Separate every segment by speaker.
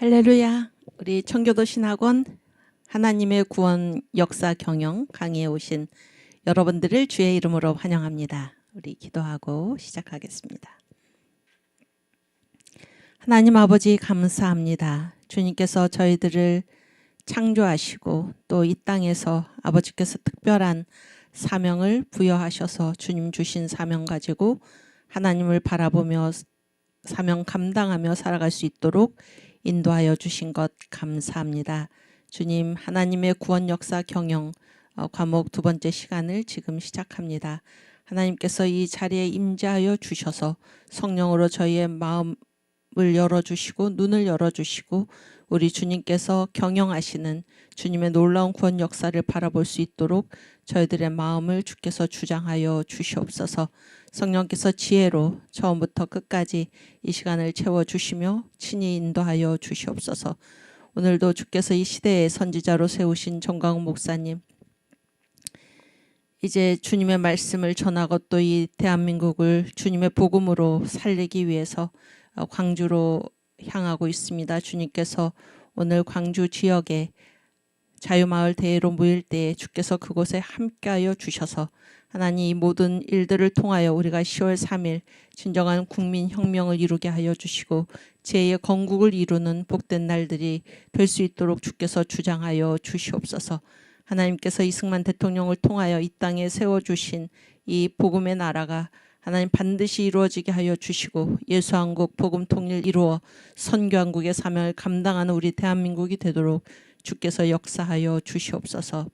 Speaker 1: 할렐루야. 우리 청교도 신학원 하나님의 구원 역사 경영 강의에 오신 여러분들을 주의 이름으로 환영합니다. 우리 기도하고 시작하겠습니다. 하나님 아버지 감사합니다. 주님께서 저희들을 창조하시고 또 이 땅에서 아버지께서 특별한 사명을 부여하셔서 주님 주신 사명 가지고 하나님을 바라보며 사명 감당하며 살아갈 수 있도록 인도하여 주신 것 감사합니다. 주님, 하나님의 구원 역사 경영 과목 두 번째 시간을 지금 시작합니다. 하나님께서 이 자리에 임재하여 주셔서 성령으로 저희의 마음을 열어주시고 눈을 열어주시고 우리 주님께서 경영하시는 주님의 놀라운 구원 역사를 바라볼 수 있도록 저희들의 마음을 주께서 주장하여 주시옵소서. 성령께서 지혜로 처음부터 끝까지 이 시간을 채워주시며 친히 인도하여 주시옵소서. 오늘도 주께서 이 시대의 선지자로 세우신 정광훈 목사님, 이제 주님의 말씀을 전하고 또 이 대한민국을 주님의 복음으로 살리기 위해서 광주로 향하고 있습니다. 주님께서 오늘 광주 지역에 자유마을 대회로 모일 때에 주께서 그곳에 함께하여 주셔서 하나님 이 모든 일들을 통하여 우리가 10월 3일 진정한 국민혁명을 이루게 하여 주시고 제2의 건국을 이루는 복된 날들이 될 수 있도록 주께서 주장하여 주시옵소서. 하나님께서 이승만 대통령을 통하여 이 땅에 세워주신 이 복음의 나라가 하나님 반드시 이루어지게 하여 주시고 예수한국 복음 통일 이루어 선교한국의 사명을 감당하는 우리 대한민국이 되도록 주께서 역사하여 주시옵소서.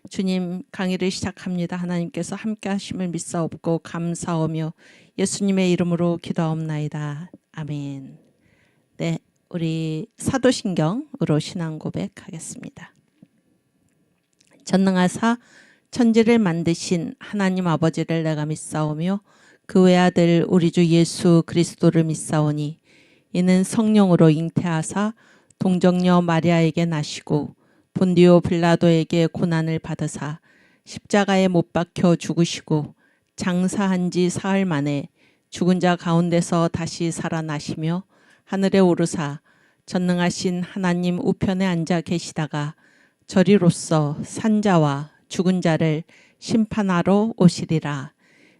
Speaker 1: 주님, 강의를 시작합니다. 하나님께서 함께 하심을 믿사옵고 감사하며 예수님의 이름으로 기도하옵나이다. 아멘. 네, 우리 사도신경으로 신앙 고백하겠습니다. 전능하사 천지를 만드신 하나님 아버지를 내가 믿사오며 그 외아들 우리 주 예수 그리스도를 믿사오니 이는 성령으로 잉태하사 동정녀 마리아에게 나시고 본디오 빌라도에게 고난을 받으사 십자가에 못 박혀 죽으시고 장사한 지 사흘 만에 죽은 자 가운데서 다시 살아나시며 하늘에 오르사 전능하신 하나님 우편에 앉아 계시다가 저리로서 산자와 죽은 자를 심판하러 오시리라.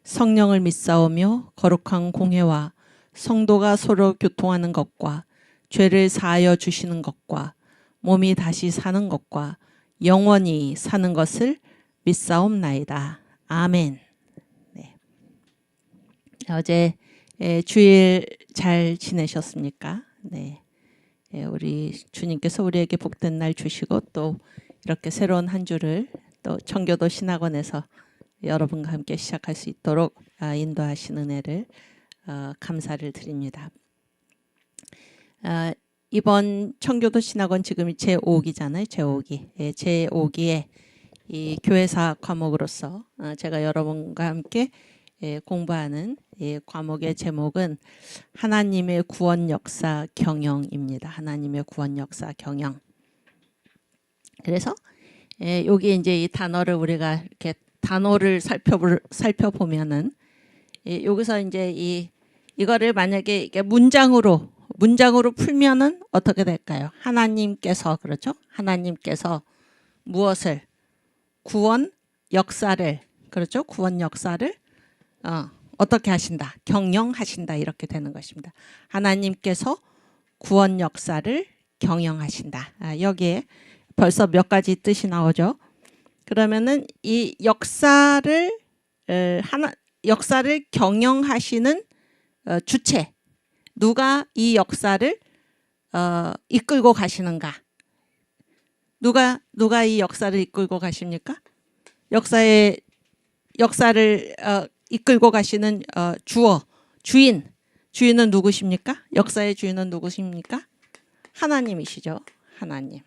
Speaker 1: 성령을 믿사오며 거룩한 공회와 성도가 서로 교통하는 것과 죄를 사하여 주시는 것과 몸이 다시 사는 것과 영원히 사는 것을 믿사옵나이다. 아멘. 네. 어제 주일 잘 지내셨습니까? 네. 우리 주님께서 우리에게 복된 날 주시고 또 이렇게 새로운 한 주를 또 청교도 신학원에서 여러분과 함께 시작할 수 있도록 인도하신 은혜를 감사를 드립니다. 이번 청교도 신학원 지금이 제5기잖아요. 제5기. 제5기의 이 교회사 과목으로서 제가 여러분과 함께 공부하는 이 과목의 제목은 하나님의 구원 역사 경영입니다. 하나님의 구원 역사 경영. 그래서 여기 이제 이 단어를 우리가 이렇게 단어를 살펴보면은 여기서 이제 이거를 만약에 이게 문장으로 풀면은 어떻게 될까요? 하나님께서, 그렇죠? 하나님께서 무엇을 구원 역사를, 그렇죠? 구원 역사를 어떻게 하신다? 경영하신다. 이렇게 되는 것입니다. 하나님께서 구원 역사를 경영하신다. 여기에 벌써 몇 가지 뜻이 나오죠. 그러면은 이 역사를 경영하시는 주체, 누가 이 역사를 이끌고 가시는가? 누가 이 역사를 이끌고 가십니까? 역사를 이끌고 가시는 주인은 누구십니까? 역사의 주인은 누구십니까? 하나님이시죠. 하나님.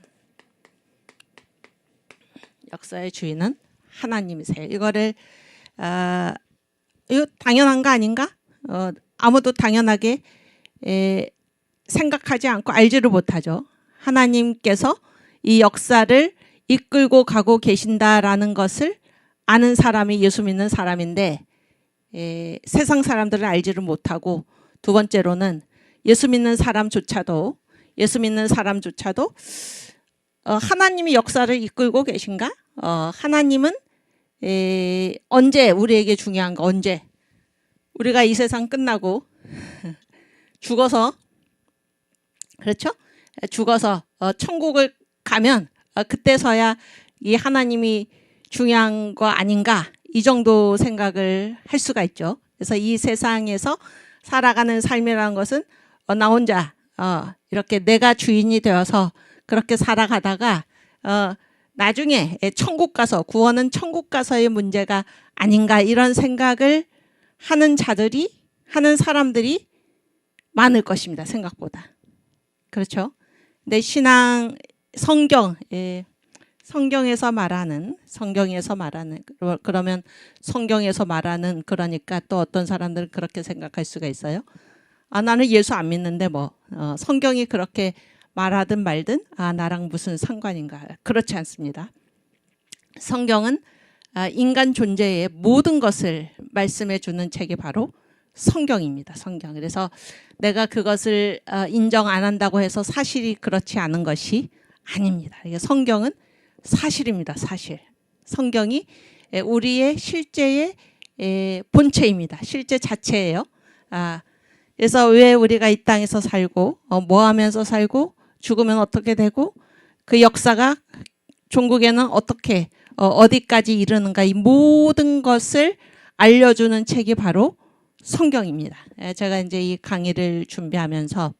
Speaker 1: 역사의 주인은 하나님이세요. 이거를 이거 당연한 거 아닌가? 아무도 당연하게 생각하지 않고 알지를 못하죠. 하나님께서 이 역사를 이끌고 가고 계신다라는 것을 아는 사람이 예수 믿는 사람인데 세상 사람들은 알지를 못하고 두 번째로는 예수 믿는 사람조차도 예수 믿는 사람조차도 하나님이 역사를 이끌고 계신가? 하나님은 언제 우리에게 중요한 거 언제? 우리가 이 세상 끝나고 죽어서 그렇죠? 죽어서 천국을 가면 그때서야 이 하나님이 중요한 거 아닌가? 이 정도 생각을 할 수가 있죠. 그래서 이 세상에서 살아가는 삶이라는 것은 나 혼자 이렇게 내가 주인이 되어서 그렇게 살아가다가 나중에 천국 가서 구원은 천국 가서의 문제가 아닌가 이런 생각을 하는 사람들이 많을 것입니다. 생각보다. 그렇죠? 근데 성경에서 말하는 그러면 성경에서 말하는 그러니까 또 어떤 사람들은 그렇게 생각할 수가 있어요. 나는 예수 안 믿는데 성경이 그렇게 말하든 말든 나랑 무슨 상관인가. 그렇지 않습니다. 성경은 인간 존재의 모든 것을 말씀해 주는 책이 바로 성경입니다. 성경. 그래서 내가 그것을 인정 안 한다고 해서 사실이 그렇지 않은 것이 아닙니다. 성경은 사실입니다. 사실. 성경이 우리의 실제의 본체입니다. 실제 자체예요. 그래서 왜 우리가 이 땅에서 살고 뭐 하면서 살고 죽으면 어떻게 되고 그 역사가 종국에는 어떻게 어디까지 이르는가 이 모든 것을 알려주는 책이 바로 성경입니다. 제가 이제 이 강의를 준비하면서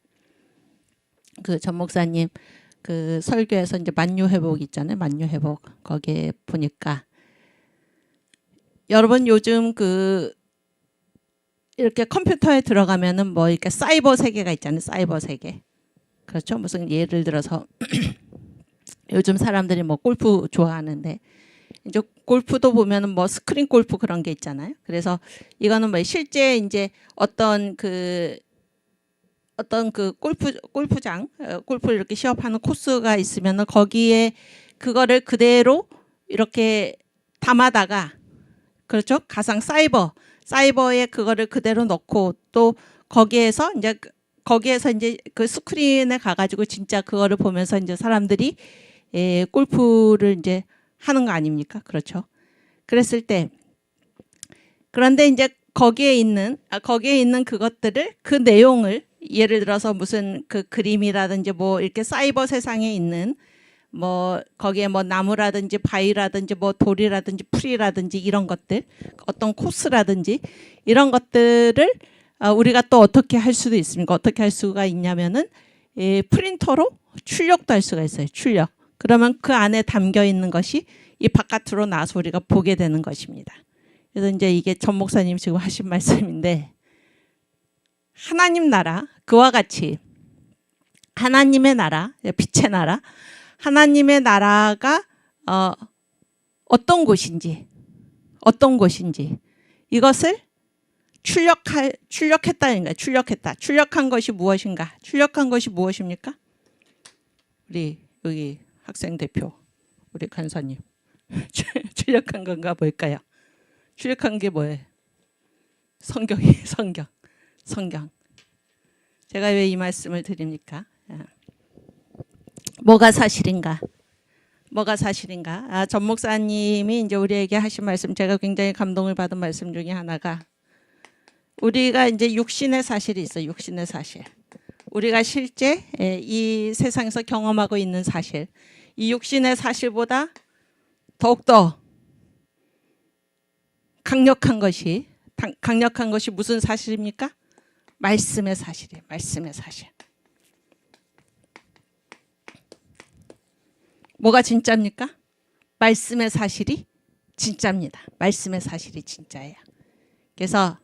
Speaker 1: 그 전 목사님 그 설교에서 이제 만유회복 있잖아요. 만유회복 거기에 보니까 여러분 요즘 이렇게 컴퓨터에 들어가면은 뭐 이렇게 사이버 세계가 있잖아요. 사이버 세계. 그렇죠? 무슨 예를 들어서 요즘 사람들이 뭐 골프 좋아하는데 이제 골프도 보면은 뭐 스크린 골프 그런 게 있잖아요. 그래서 이거는 뭐 실제 이제 어떤 그 골프장 골프를 이렇게 시합하는 코스가 있으면은 거기에 그거를 그대로 이렇게 담아다가 그렇죠? 가상 사이버에 그거를 그대로 넣고 또 거기에서 이제 그 스크린에 가가지고 진짜 그거를 보면서 이제 사람들이 골프를 이제 하는 거 아닙니까? 그렇죠? 그랬을 때 그런데 이제 거기에 있는 그것들을 그 내용을 예를 들어서 무슨 그 그림이라든지 뭐 이렇게 사이버 세상에 있는 뭐 거기에 뭐 나무라든지 바위라든지 뭐 돌이라든지 풀이라든지 이런 것들 어떤 코스라든지 이런 것들을 우리가 또 어떻게 할 수도 있습니까? 어떻게 할 수가 있냐면은 프린터로 출력도 할 수가 있어요. 출력. 그러면 그 안에 담겨 있는 것이 이 바깥으로 나와서 우리가 보게 되는 것입니다. 그래서 이제 이게 전 목사님 지금 하신 말씀인데 하나님 나라 그와 같이 하나님의 나라 빛의 나라 하나님의 나라가 어떤 곳인지 이것을 출력했다는 거예요. 출력한 것이 무엇인가? 출력한 것이 무엇입니까? 우리 여기 학생 대표 우리 간사님 출력한 건가 뭘까요? 출력한 게 뭐예요? 성경이에요. 성경. 제가 왜 이 말씀을 드립니까? 뭐가 사실인가? 전 목사님이 이제 우리에게 하신 말씀 제가 굉장히 감동을 받은 말씀 중에 하나가 우리가 이제 육신의 사실이 있어요. 육신의 사실. 우리가 실제 이 세상에서 경험하고 있는 사실. 이 육신의 사실보다 더욱더 강력한 것이 무슨 사실입니까? 말씀의 사실이에요. 말씀의 사실. 뭐가 진짜입니까? 말씀의 사실이 진짜입니다. 말씀의 사실이 진짜예요. 그래서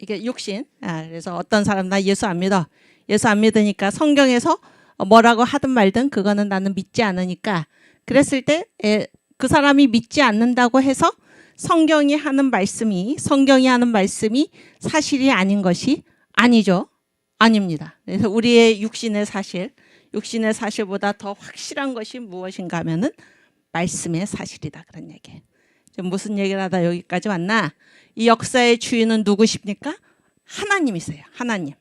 Speaker 1: 이게 육신. 그래서 어떤 사람 나 예수 안 믿어. 예수 안 믿으니까 성경에서 뭐라고 하든 말든 그거는 나는 믿지 않으니까 그랬을 때 그 사람이 믿지 않는다고 해서 성경이 하는 말씀이 사실이 아닌 것이 아니죠. 아닙니다. 그래서 우리의 육신의 사실보다 더 확실한 것이 무엇인가 하면은 말씀의 사실이다. 그런 얘기예요. 지금 무슨 얘기를 하다 여기까지 왔나? 이 역사의 주인은 누구십니까? 하나님이세요. 하나님.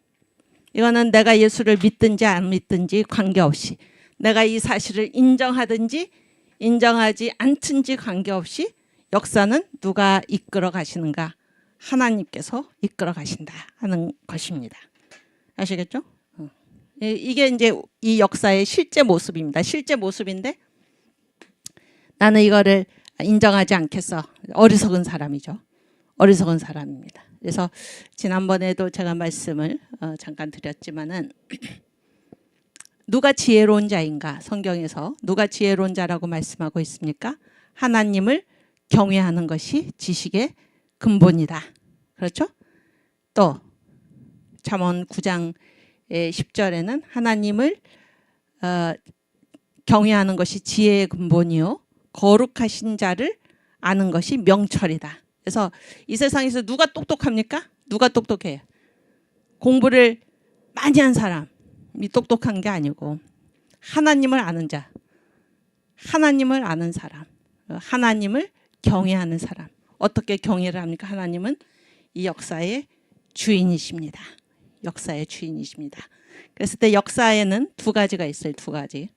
Speaker 1: 이거는 내가 예수를 믿든지 안 믿든지 관계없이, 내가 이 사실을 인정하든지 인정하지 않든지 관계없이 역사는 누가 이끌어 가시는가? 하나님께서 이끌어 가신다 하는 것입니다. 아시겠죠? 이게 이제 이 역사의 실제 모습입니다. 실제 모습인데 나는 이거를 인정하지 않겠어. 어리석은 사람이죠. 어리석은 사람입니다. 그래서 지난번에도 제가 말씀을 잠깐 드렸지만은 누가 지혜로운 자인가? 성경에서 누가 지혜로운 자라고 말씀하고 있습니까? 하나님을 경외하는 것이 지식의 근본이다. 그렇죠? 또 잠언 9장 10절에는 하나님을 경외하는 것이 지혜의 근본이요 거룩하신 자를 아는 것이 명철이다. 그래서 이 세상에서 누가 똑똑합니까? 누가 똑똑해요? 공부를 많이 한 사람이 똑똑한 게 아니고 하나님을 아는 자, 하나님을 아는 사람, 하나님을 경외하는 사람. 어떻게 경외를 합니까? 하나님은 이 역사의 주인이십니다. 역사의 주인이십니다. 그랬을 때 역사에는 두 가지가 있어요. 두 가지.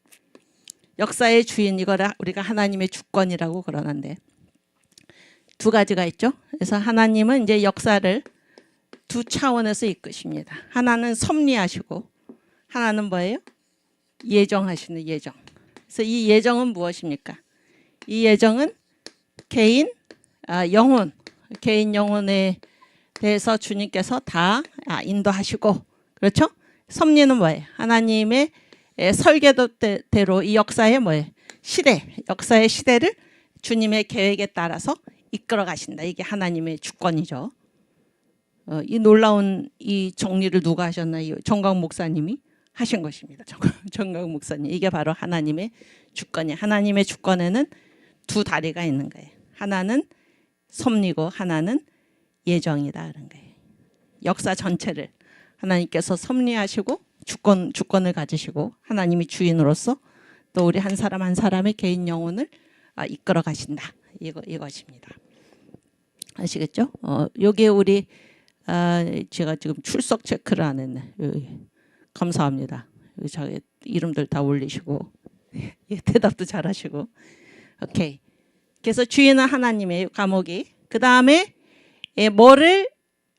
Speaker 1: 역사의 주인, 이거를 우리가 하나님의 주권이라고 그러는데 두 가지가 있죠. 그래서 하나님은 이제 역사를 두 차원에서 이끄십니다. 하나는 섭리하시고 하나는 뭐예요? 예정하시는 예정. 그래서 이 예정은 무엇입니까? 이 예정은 개인 영혼, 개인 영혼에 대해서 주님께서 다 인도하시고, 그렇죠? 섭리는 뭐예요? 하나님의 설계도대로 이 역사의 뭐예요? 시대, 역사의 시대를 주님의 계획에 따라서 이끌어 가신다. 이게 하나님의 주권이죠. 이 놀라운 이 정리를 누가 하셨나요? 정광 목사님이 하신 것입니다. 정광 목사님. 이게 바로 하나님의 주권이에요. 하나님의 주권에는 두 다리가 있는 거예요. 하나는 섭리고 하나는 예정이다 그런 거예요. 역사 전체를 하나님께서 섭리하시고 주권을 가지시고 하나님이 주인으로서 또 우리 한 사람 한 사람의 개인 영혼을 이끌어 가신다. 이것입니다. 아시겠죠? 여기에 우리 제가 지금 출석 체크를 안 했네. 감사합니다. 자기 이름들 다 올리시고 대답도 잘하시고. 오케이. 그래서 주인은 하나님의 과목이. 그 다음에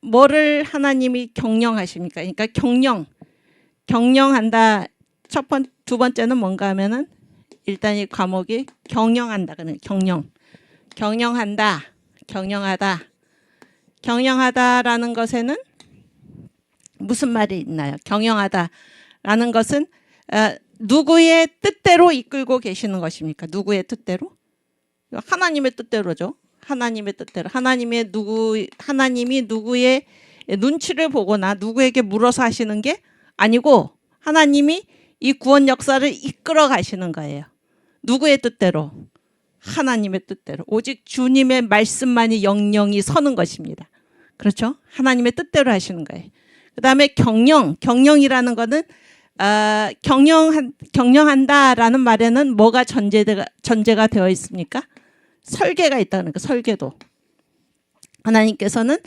Speaker 1: 뭐를 하나님이 경영하십니까? 그러니까 경영한다. 두 번째는 뭔가 하면은 일단 이 과목이 경영한다. 그는 경영하다라는 것에는 무슨 말이 있나요? 경영하다라는 것은 누구의 뜻대로 이끌고 계시는 것입니까? 누구의 뜻대로? 하나님의 뜻대로죠. 하나님의 뜻대로. 하나님이 누구의 눈치를 보거나 누구에게 물어서 하시는 게 아니고 하나님이 이 구원 역사를 이끌어 가시는 거예요. 누구의 뜻대로? 하나님의 뜻대로. 오직 주님의 말씀만이 영영이 서는 것입니다. 그렇죠? 하나님의 뜻대로 하시는 거예요. 그 다음에 경영이라는 거는 경영한다라는 말에는 뭐가 전제가 되어 있습니까? 설계가 있다는 거, 설계도. 하나님께서는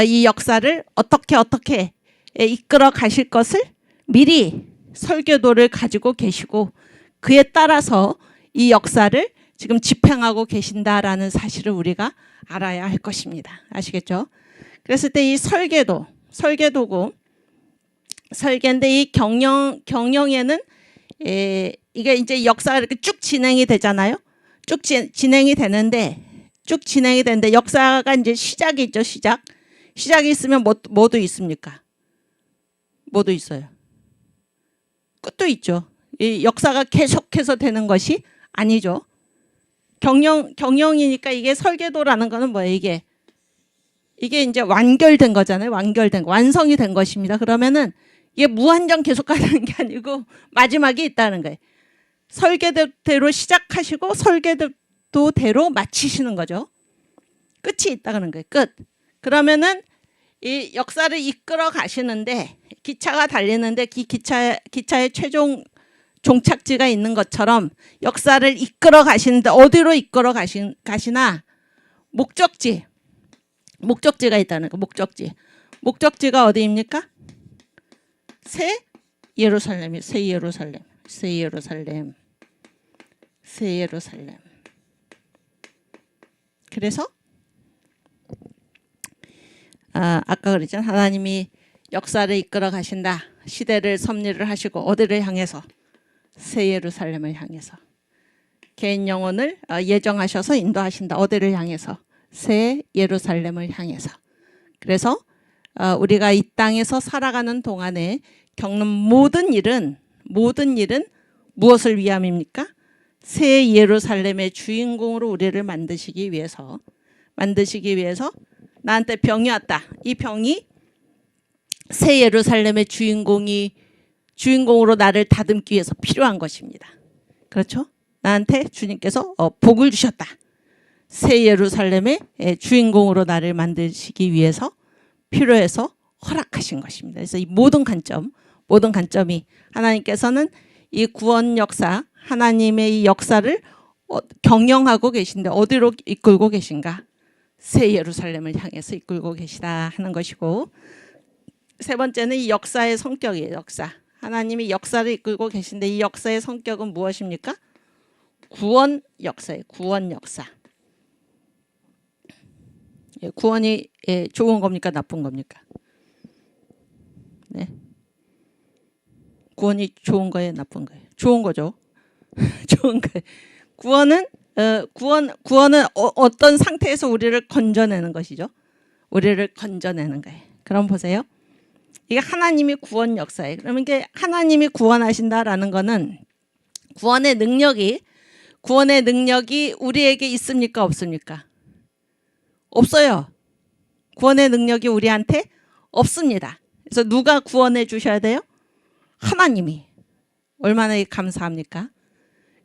Speaker 1: 이 역사를 어떻게 이끌어 가실 것을 미리 설계도를 가지고 계시고 그에 따라서 이 역사를 지금 집행하고 계신다라는 사실을 우리가 알아야 할 것입니다. 아시겠죠? 그랬을 때 이 설계도고 설계인데 이 경영에는 이게 이제 역사가 이렇게 쭉 진행이 되잖아요. 쭉 진행이 되는데 역사가 이제 시작이 있죠. 시작이 있으면 뭐도 있습니까? 뭐도 있어요. 끝도 있죠. 이 역사가 계속해서 되는 것이 아니죠. 경영이니까 이게 설계도라는 거는 뭐예요? 이게 이제 완결된 거잖아요. 완성이 된 것입니다. 그러면은 이게 무한정 계속 가는 게 아니고 마지막이 있다는 거예요. 설계도대로 시작하시고 설계도대로 마치시는 거죠. 끝이 있다는 거예요. 끝. 그러면은 이 역사를 이끌어 가시는데 기차가 달리는데 기차의 최종 종착지가 있는 것처럼 역사를 이끌어 가시는데 어디로 이끌어 가시나 목적지가 있다는 거. 목적지가 어디입니까? 새 예루살렘이 새 예루살렘, 새 예루살렘, 새 예루살렘. 그래서 아까 그랬잖아요. 하나님이 역사를 이끌어 가신다. 시대를 섭리를 하시고 어디를 향해서? 새 예루살렘을 향해서. 개인 영혼을 예정하셔서 인도하신다. 어디를 향해서? 새 예루살렘을 향해서. 그래서 우리가 이 땅에서 살아가는 동안에 겪는 모든 일은 무엇을 위함입니까? 새 예루살렘의 주인공으로 우리를 만드시기 위해서 나한테 병이 왔다. 이 병이 새 예루살렘의 주인공으로 나를 다듬기 위해서 필요한 것입니다. 그렇죠? 나한테 주님께서 복을 주셨다. 새 예루살렘의 주인공으로 나를 만드시기 위해서 필요해서 허락하신 것입니다. 그래서 이 모든 관점이 하나님께서는 이 구원 역사, 하나님의 이 역사를 경영하고 계신데 어디로 이끌고 계신가? 새 예루살렘을 향해서 이끌고 계시다 하는 것이고, 세 번째는 이 역사의 성격이에요. 역사. 하나님이 역사를 이끌고 계신데 이 역사의 성격은 무엇입니까? 구원 역사예요. 구원 역사. 구원이 좋은 겁니까? 나쁜 겁니까? 네. 구원이 좋은 거예요? 나쁜 거예요? 좋은 거죠. 좋은 거예요. 구원은 어떤 상태에서 우리를 건져내는 것이죠. 우리를 건져내는 거예요. 그럼 보세요. 이게 하나님이 구원 역사예요. 그러면 이게 하나님이 구원하신다라는 거는 구원의 능력이 우리에게 있습니까? 없습니까? 없어요. 구원의 능력이 우리한테 없습니다. 그래서 누가 구원해 주셔야 돼요? 하나님이. 얼마나 감사합니까?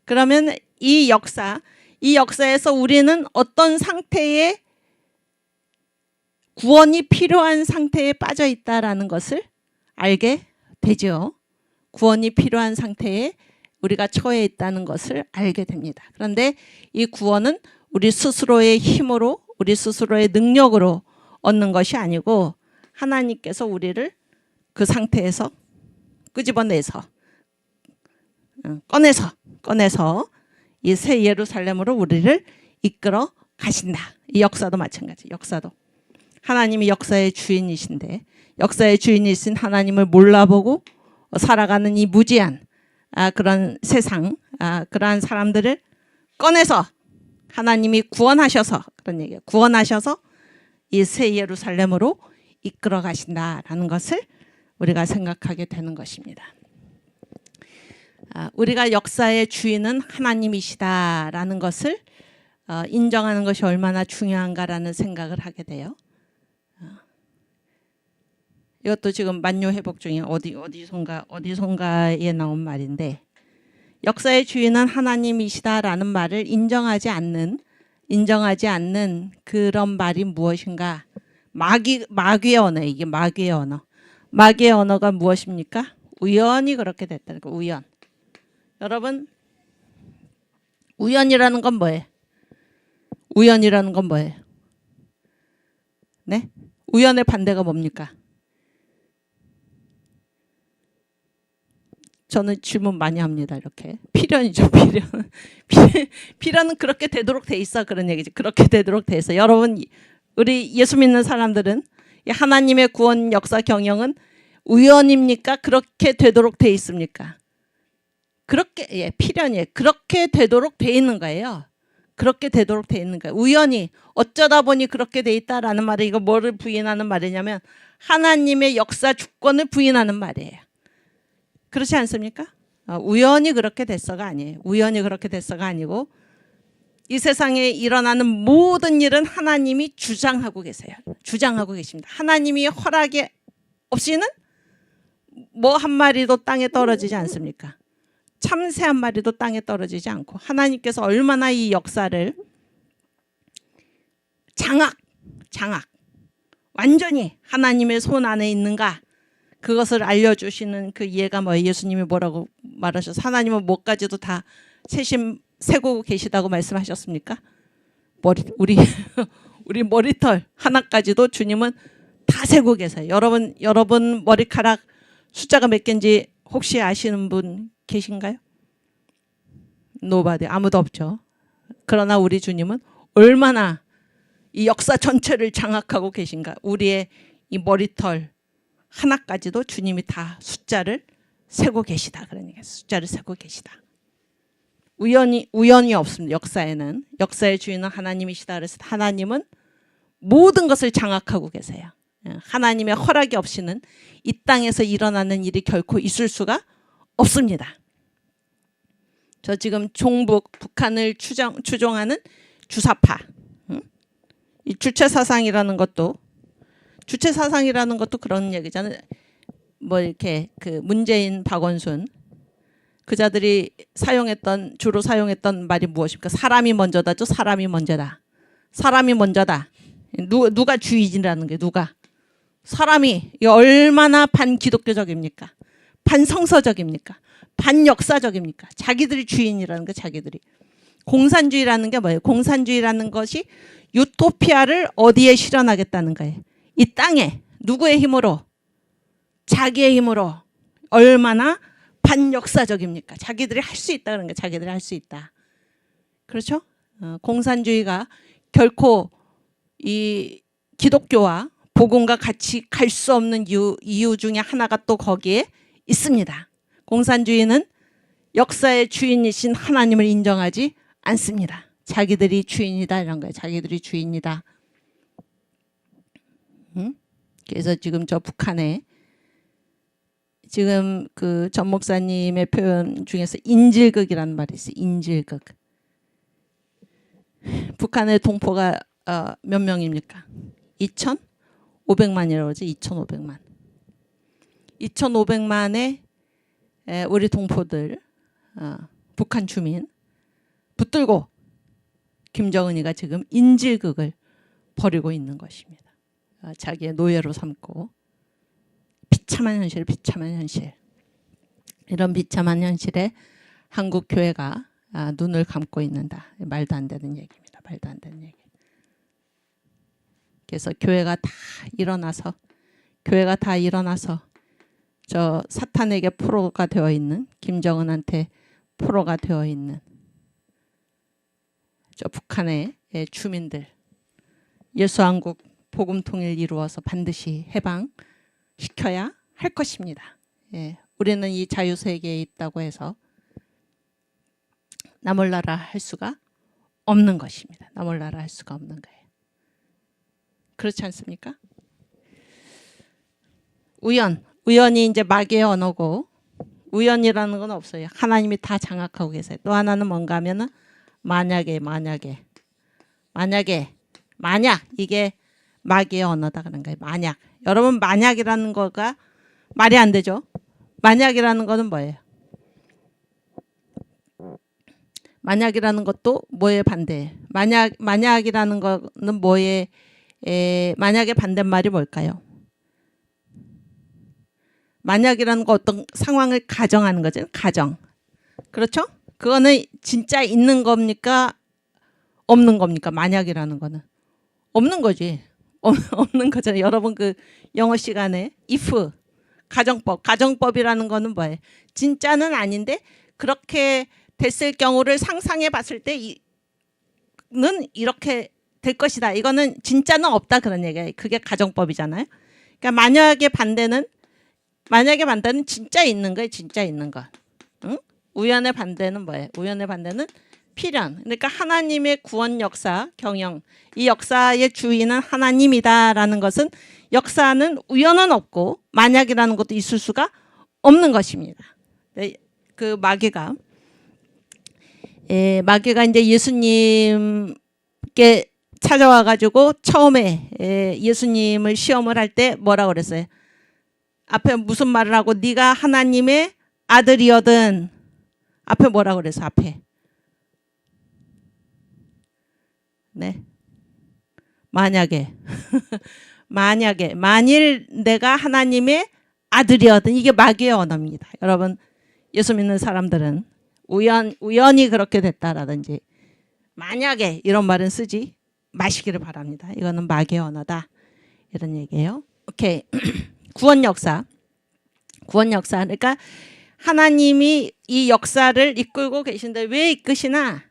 Speaker 1: 그러면 이 역사에서 우리는 어떤 상태에 구원이 필요한 상태에 빠져 있다라는 것을 알게 되죠. 구원이 필요한 상태에 우리가 처해 있다는 것을 알게 됩니다. 그런데 이 구원은 우리 스스로의 힘으로, 우리 스스로의 능력으로 얻는 것이 아니고 하나님께서 우리를 그 상태에서 끄집어내서 꺼내서 이 새 예루살렘으로 우리를 이끌어 가신다. 이 역사도 마찬가지. 역사도 하나님이 역사의 주인이신데 역사의 주인이신 하나님을 몰라보고 살아가는 이 무지한 그런 세상, 그러한 사람들을 꺼내서 하나님이 구원하셔서, 그런 얘기예요. 구원하셔서 이 새 예루살렘으로 이끌어 가신다라는 것을 우리가 생각하게 되는 것입니다. 우리가 역사의 주인은 하나님이시다라는 것을 인정하는 것이 얼마나 중요한가라는 생각을 하게 돼요. 이것도 지금 만요 회복 중에 어디선가에 나온 말인데, 역사의 주인은 하나님이시다라는 말을 인정하지 않는 그런 말이 무엇인가? 마귀의 언어. 이게 마귀의 언어. 마귀의 언어가 무엇입니까? 우연히 그렇게 됐다는 거. 우연. 여러분, 우연이라는 건 뭐예요? 우연이라는 건 뭐예요? 네? 우연의 반대가 뭡니까? 저는 질문 많이 합니다. 이렇게. 필연이죠. 필연은 그렇게 되도록 돼 있어. 그런 얘기지. 그렇게 되도록 돼 있어. 여러분, 우리 예수 믿는 사람들은 이 하나님의 구원 역사 경영은 우연입니까? 그렇게 되도록 돼 있습니까? 그렇게, 필연이에요. 그렇게 되도록 돼 있는 거예요. 그렇게 되도록 돼 있는 거예요. 우연히 어쩌다 보니 그렇게 돼 있다라는 말은 이거 뭐를 부인하는 말이냐면 하나님의 역사 주권을 부인하는 말이에요. 그렇지 않습니까? 우연히 그렇게 됐어가 아니에요. 우연히 그렇게 됐어가 아니고 이 세상에 일어나는 모든 일은 하나님이 주장하고 계세요. 주장하고 계십니다. 하나님이 허락이 없이는 뭐 한 마리도 땅에 떨어지지 않습니까? 참새 한 마리도 땅에 떨어지지 않고 하나님께서 얼마나 이 역사를 장악 완전히 하나님의 손 안에 있는가, 그것을 알려주시는 그 예가 뭐예요? 예수님이 뭐라고 말하셔서 하나님은 뭐까지도 다 세고 계시다고 말씀하셨습니까? 우리 머리털 하나까지도 주님은 다 세고 계세요. 여러분 머리카락 숫자가 몇 개인지 혹시 아시는 분 계신가요? 노바디, 아무도 없죠. 그러나 우리 주님은 얼마나 이 역사 전체를 장악하고 계신가. 우리의 이 머리털 하나까지도 주님이 다 숫자를 세고 계시다. 그러니까 숫자를 세고 계시다. 우연이 없습니다. 역사에는. 역사의 주인은 하나님이시다. 그래서 하나님은 모든 것을 장악하고 계세요. 하나님의 허락이 없이는 이 땅에서 일어나는 일이 결코 있을 수가 없습니다. 저 지금 종북, 북한을 추종하는 주사파. 이 주체사상이라는 것도 그런 얘기잖아요. 뭐 이렇게 그 문재인, 박원순 그자들이 주로 사용했던 말이 무엇입니까? 사람이 먼저다죠. 사람이 먼저다. 사람이 먼저다. 누가 주인이라는 게 누가? 사람이 얼마나 반기독교적입니까? 반성서적입니까? 반역사적입니까? 자기들이 주인이라는 게 자기들이. 공산주의라는 게 뭐예요? 공산주의라는 것이 유토피아를 어디에 실현하겠다는 거예요? 이 땅에 누구의 힘으로? 자기의 힘으로. 얼마나 반역사적입니까? 자기들이 할 수 있다 그런 게 자기들이 할 수 있다. 그렇죠? 공산주의가 결코 이 기독교와 복음과 같이 갈 수 없는 이유 중에 하나가 또 거기에 있습니다. 공산주의는 역사의 주인이신 하나님을 인정하지 않습니다. 자기들이 주인이다 이런 거예요. 자기들이 주인이다. 그래서 지금 저 북한에 지금 그 전 목사님의 표현 중에서 인질극이라는 말이 있어요. 인질극. 북한의 동포가 몇 명입니까? 2,500만이라고 그러죠. 2,500만. 2,500만의 우리 동포들, 북한 주민 붙들고 김정은이가 지금 인질극을 벌이고 있는 것입니다. 자기의 노예로 삼고 비참한 현실. 이런 비참한 현실에 한국 교회가 눈을 감고 있는다. 말도 안 되는 얘기입니다. 말도 안 되는 얘기. 그래서 교회가 다 일어나서 저 사탄에게 포로가 되어 있는 김정은한테 포로가 되어 있는 저 북한의 주민들 예수한국 복음 통일 이루어서 반드시 해방시켜야 할 것입니다. 우리는 이 자유세계에 있다고 해서 나몰라라 할 수가 없는 것입니다. 나몰라라 할 수가 없는 거예요. 그렇지 않습니까? 우연이 이제 마귀의 언어고 우연이라는 건 없어요. 하나님이 다 장악하고 계세요. 또 하나는 뭔가 하면은 만약 이게 마귀의 언어다 그런 거예요. 만약. 여러분 만약이라는 거가 말이 안 되죠. 만약이라는 거는 뭐예요? 만약이라는 것도 뭐의 반대예요? 만약이라는 거는 뭐의 만약의 반대말이 뭘까요? 만약이라는 거 어떤 상황을 가정하는 거죠. 가정. 그렇죠? 그거는 진짜 있는 겁니까? 없는 겁니까? 만약이라는 거는. 없는 거지. 없는 거잖아요. 여러분 그 영어 시간에 if 가정법이라는 거는 뭐예요? 진짜는 아닌데 그렇게 됐을 경우를 상상해 봤을 때는 이렇게 될 것이다. 이거는 진짜는 없다 그런 얘기예요. 그게 가정법이잖아요. 그러니까 만약의 반대는 진짜 있는 거예요. 진짜 있는 거. 응? 우연의 반대는 뭐예요? 우연의 반대는 필연. 그러니까 하나님의 구원 역사, 경영. 이 역사의 주인은 하나님이다라는 것은 역사는 우연은 없고 만약이라는 것도 있을 수가 없는 것입니다. 그 마귀가 이제 예수님께 찾아와 가지고 처음에 예수님을 시험을 할 때 뭐라고 그랬어요? 앞에 무슨 말을 하고 네가 하나님의 아들이거든. 앞에 뭐라고 그랬어? 앞에. 네. 만약에 만일 내가 하나님의 아들이거든. 이게 마귀의 언어입니다. 여러분 예수 믿는 사람들은 우연히 그렇게 됐다라든지 만약에 이런 말은 쓰지 마시기를 바랍니다. 이거는 마귀의 언어다. 이런 얘기예요. 오케이. 구원 역사 구원 역사. 그러니까 하나님이 이 역사를 이끌고 계신데 왜 이끄시나?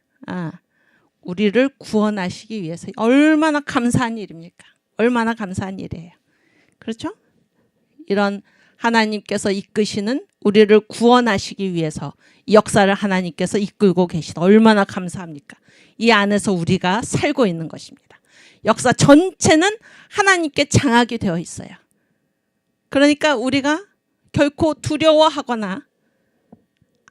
Speaker 1: 우리를 구원하시기 위해서. 얼마나 감사한 일입니까? 얼마나 감사한 일이에요. 그렇죠? 이런 하나님께서 이끄시는 우리를 구원하시기 위해서 이 역사를 하나님께서 이끌고 계시다. 얼마나 감사합니까? 이 안에서 우리가 살고 있는 것입니다. 역사 전체는 하나님께 장악이 되어 있어요. 그러니까 우리가 결코 두려워하거나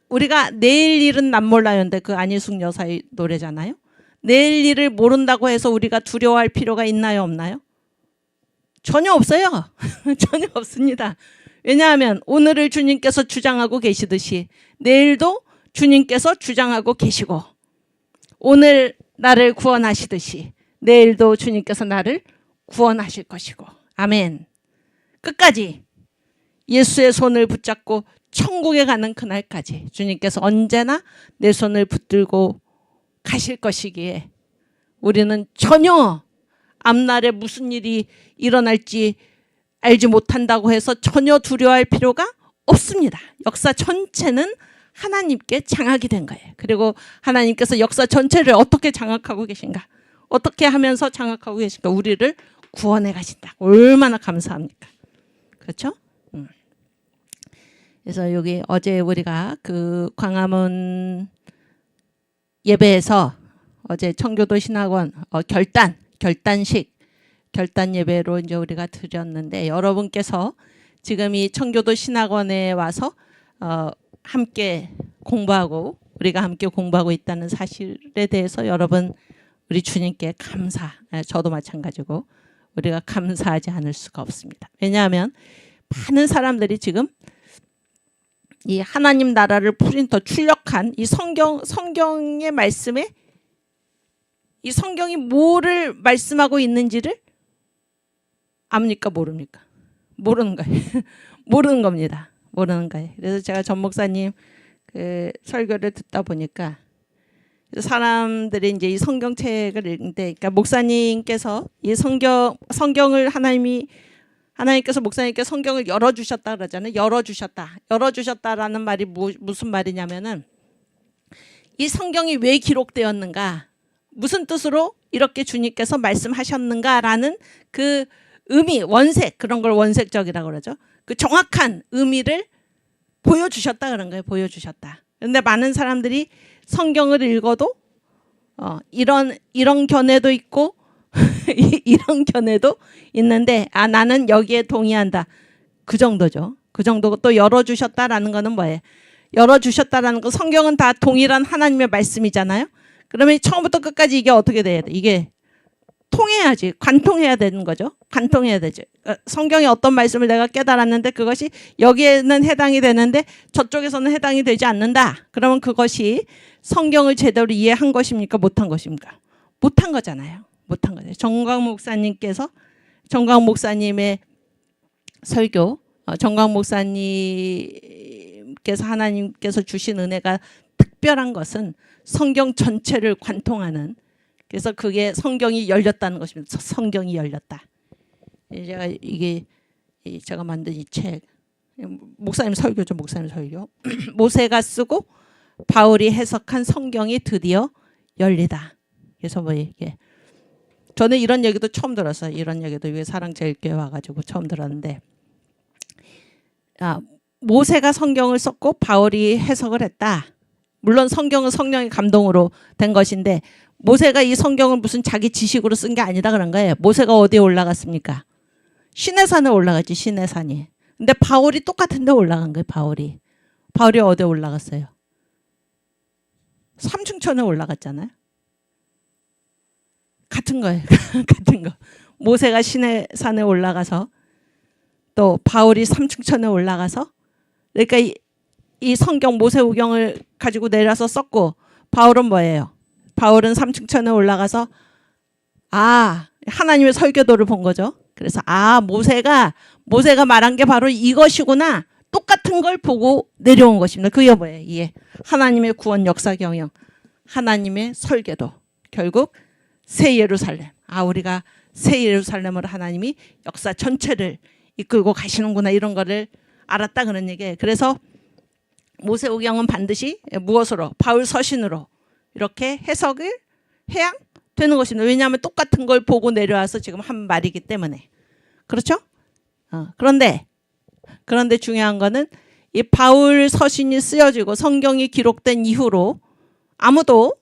Speaker 1: 우리가 내일 일은 난 몰라요인데 그 안희숙 여사의 노래잖아요. 내일 일을 모른다고 해서 우리가 두려워할 필요가 있나요, 없나요? 전혀 없어요. 전혀 없습니다. 왜냐하면 오늘을 주님께서 주장하고 계시듯이 내일도 주님께서 주장하고 계시고 오늘 나를 구원하시듯이 내일도 주님께서 나를 구원하실 것이고 아멘. 끝까지 예수의 손을 붙잡고 천국에 가는 그날까지 주님께서 언제나 내 손을 붙들고 가실 것이기에 우리는 전혀 앞날에 무슨 일이 일어날지 알지 못한다고 해서 전혀 두려워할 필요가 없습니다. 역사 전체는 하나님께 장악이 된 거예요. 그리고 하나님께서 역사 전체를 어떻게 장악하고 계신가? 어떻게 하면서 장악하고 계신가? 우리를 구원해 가신다. 얼마나 감사합니까? 그렇죠? 그래서 여기 어제 우리가 그 광화문 예배에서 어제 청교도 신학원 결단 예배로 이제 우리가 드렸는데 여러분께서 지금 이 청교도 신학원에 와서 함께 공부하고 우리가 함께 공부하고 있다는 사실에 대해서 여러분 우리 주님께 저도 마찬가지고 우리가 감사하지 않을 수가 없습니다. 왜냐하면 많은 사람들이 지금 이 하나님 나라를 프린터 출력한 이 성경의 말씀에 이 성경이 뭐를 말씀하고 있는지를 압니까? 모릅니까? 모르는 거예요. 모르는 겁니다. 모르는 거예요. 그래서 제가 전 목사님 그 설교를 듣다 보니까 사람들이 이제 이 성경책을 읽는데, 그러니까 목사님께서 이 성경을 하나님께서 목사님께 성경을 열어주셨다 그러잖아요. 열어주셨다라는 말이 무슨 말이냐면은 이 성경이 왜 기록되었는가, 무슨 뜻으로 이렇게 주님께서 말씀하셨는가라는 그 의미, 원색, 그런 걸 원색적이라고 그러죠. 그 정확한 의미를 보여주셨다 그런 거예요. 보여주셨다. 그런데 많은 사람들이 성경을 읽어도 이런 견해도 있고 이런 견해도 있는데 나는 여기에 동의한다. 그 정도죠. 그 정도고 또 열어주셨다라는 거는 뭐예요? 열어주셨다라는 거 성경은 다 동일한 하나님의 말씀이잖아요. 그러면 처음부터 끝까지 이게 어떻게 돼야 돼? 이게 통해야지. 관통해야 되는 거죠. 관통해야 되죠. 성경의 어떤 말씀을 내가 깨달았는데 그것이 여기에는 해당이 되는데 저쪽에서는 해당이 되지 않는다. 그러면 그것이 성경을 제대로 이해한 것입니까? 못한 것입니까? 못한 거잖아요. 못한 거죠. 정광 목사님의 설교, 정광 목사님께서 하나님께서 주신 은혜가 특별한 것은 성경 전체를 관통하는, 그래서 그게 성경이 열렸다는 것입니다. 성경이 열렸다. 이게 제가 만든 이 책, 목사님 설교죠. 목사님 설교. 모세가 쓰고 바울이 해석한 성경이 드디어 열리다. 그래서 뭐 이게 저는 이런 얘기도 처음 들었어요. 이런 얘기도 이게 사랑제일교회 와가지고 처음 들었는데, 모세가 성경을 썼고 바울이 해석을 했다. 물론 성경은 성령의 감동으로 된 것인데 모세가 이 성경을 무슨 자기 지식으로 쓴 게 아니다 그런 거예요. 모세가 어디에 올라갔습니까? 시내산에 올라갔지. 시내산이. 근데 바울이 똑같은 데 올라간 거예요. 바울이 어디에 올라갔어요? 삼층천에 올라갔잖아요. 같은 거예요. 같은 거. 모세가 시내산에 올라가서 또 바울이 삼층천에 올라가서, 그러니까 이 성경 모세오경을 가지고 내려서 썼고 바울은 뭐예요? 바울은 삼층천에 올라가서 하나님의 설교도를 본 거죠. 그래서 모세가 말한 게 바로 이것이구나. 똑같은 걸 보고 내려온 것입니다. 그게 뭐예요? 이게 하나님의 구원 역사 경영, 하나님의 설교도, 결국 새 예루살렘. 우리가 새 예루살렘으로 하나님이 역사 전체를 이끌고 가시는구나. 이런 거를 알았다 그런 얘기예요. 그래서 모세오경은 반드시 무엇으로? 바울 서신으로 이렇게 해석을 해야 되는 것입니다. 왜냐하면 똑같은 걸 보고 내려와서 지금 한 말이기 때문에. 그렇죠? 그런데 중요한 거는 이 바울 서신이 쓰여지고 성경이 기록된 이후로 아무도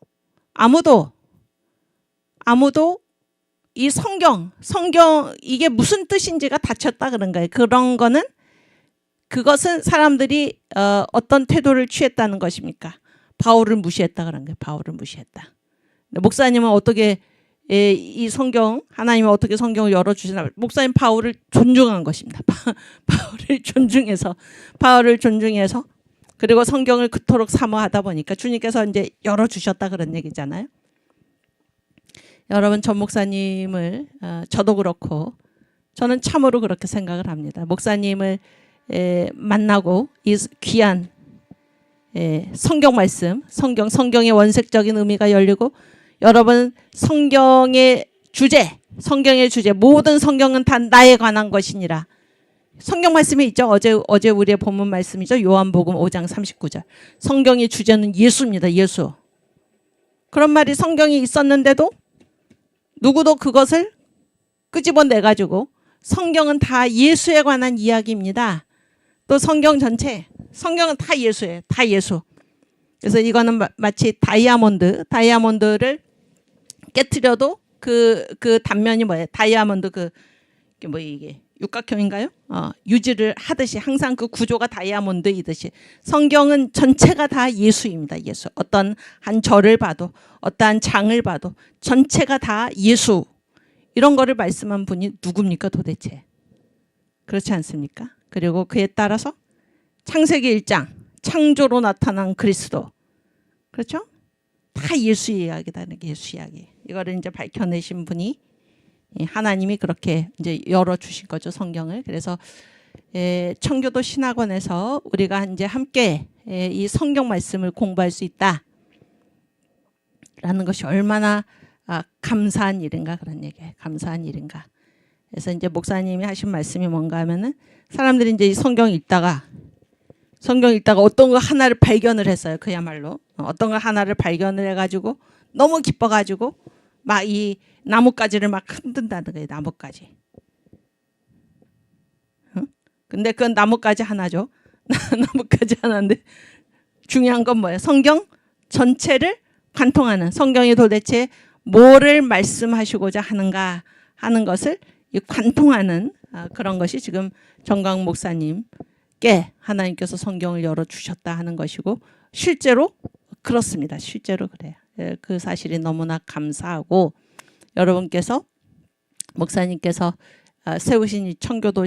Speaker 1: 이 성경 이게 무슨 뜻인지가 닫혔다 그런 거예요. 그것은 사람들이 어떤 태도를 취했다는 것입니까? 바울을 무시했다 그런 거예요. 바울을 무시했다. 목사님은 어떻게 이 성경 하나님은 어떻게 성경을 열어주시나? 목사님 바울을 존중한 것입니다. 바울을 존중해서 그리고 성경을 그토록 사모하다 보니까 주님께서 이제 열어주셨다 그런 얘기잖아요. 여러분 전 목사님을 저도 그렇고 저는 참으로 그렇게 생각을 합니다. 목사님을 만나고 이 귀한 성경 말씀, 성경의 원색적인 의미가 열리고 여러분 성경의 주제, 모든 성경은 다 나에 관한 것이니라. 성경 말씀이 있죠. 어제 우리의 본문 말씀이죠. 요한복음 5장 39절. 성경의 주제는 예수입니다. 예수. 그런 말이 성경이 있었는데도 누구도 그것을 끄집어내가지고 성경은 다 예수에 관한 이야기입니다. 또 성경은 다 예수예요. 다 예수. 그래서 이거는 마치 다이아몬드를 깨트려도 그 단면이 뭐예요? 다이아몬드 이게 육각형인가요? 유지를 하듯이 항상 그 구조가 다이아몬드이듯이 성경은 전체가 다 예수입니다. 예수. 어떤 한 절을 봐도 어떠한 장을 봐도 전체가 다 예수. 이런 거를 말씀한 분이 누굽니까 도대체? 그렇지 않습니까? 그리고 그에 따라서 창세기 1장 창조로 나타난 그리스도. 그렇죠? 다 예수 이야기다. 예수 이야기. 이거를 이제 밝혀내신 분이 하나님이 그렇게 이제 열어주신 거죠. 성경을. 그래서 청교도 신학원에서 우리가 이제 함께 이 성경 말씀을 공부할 수 있다. 라는 것이 얼마나 감사한 일인가 그런 얘기예요. 감사한 일인가. 그래서 이제 목사님이 하신 말씀이 뭔가 하면은 사람들이 이제 이 성경 읽다가 어떤 거 하나를 발견을 했어요. 그야말로 어떤 거 하나를 발견을 해가지고 너무 기뻐가지고 막 이 나뭇가지를 막 흔든다는 거예요. 나뭇가지. 응? 근데 그건 나뭇가지 하나죠. 나뭇가지 하나인데 중요한 건 뭐예요? 성경 전체를 관통하는 성경이 도대체 뭐를 말씀하시고자 하는가 하는 것을 관통하는 그런 것이 지금 정광 목사님께 하나님께서 성경을 열어주셨다 하는 것이고 실제로 그렇습니다. 실제로 그래요. 그 사실이 너무나 감사하고 여러분께서 목사님께서 세우신 이 청교도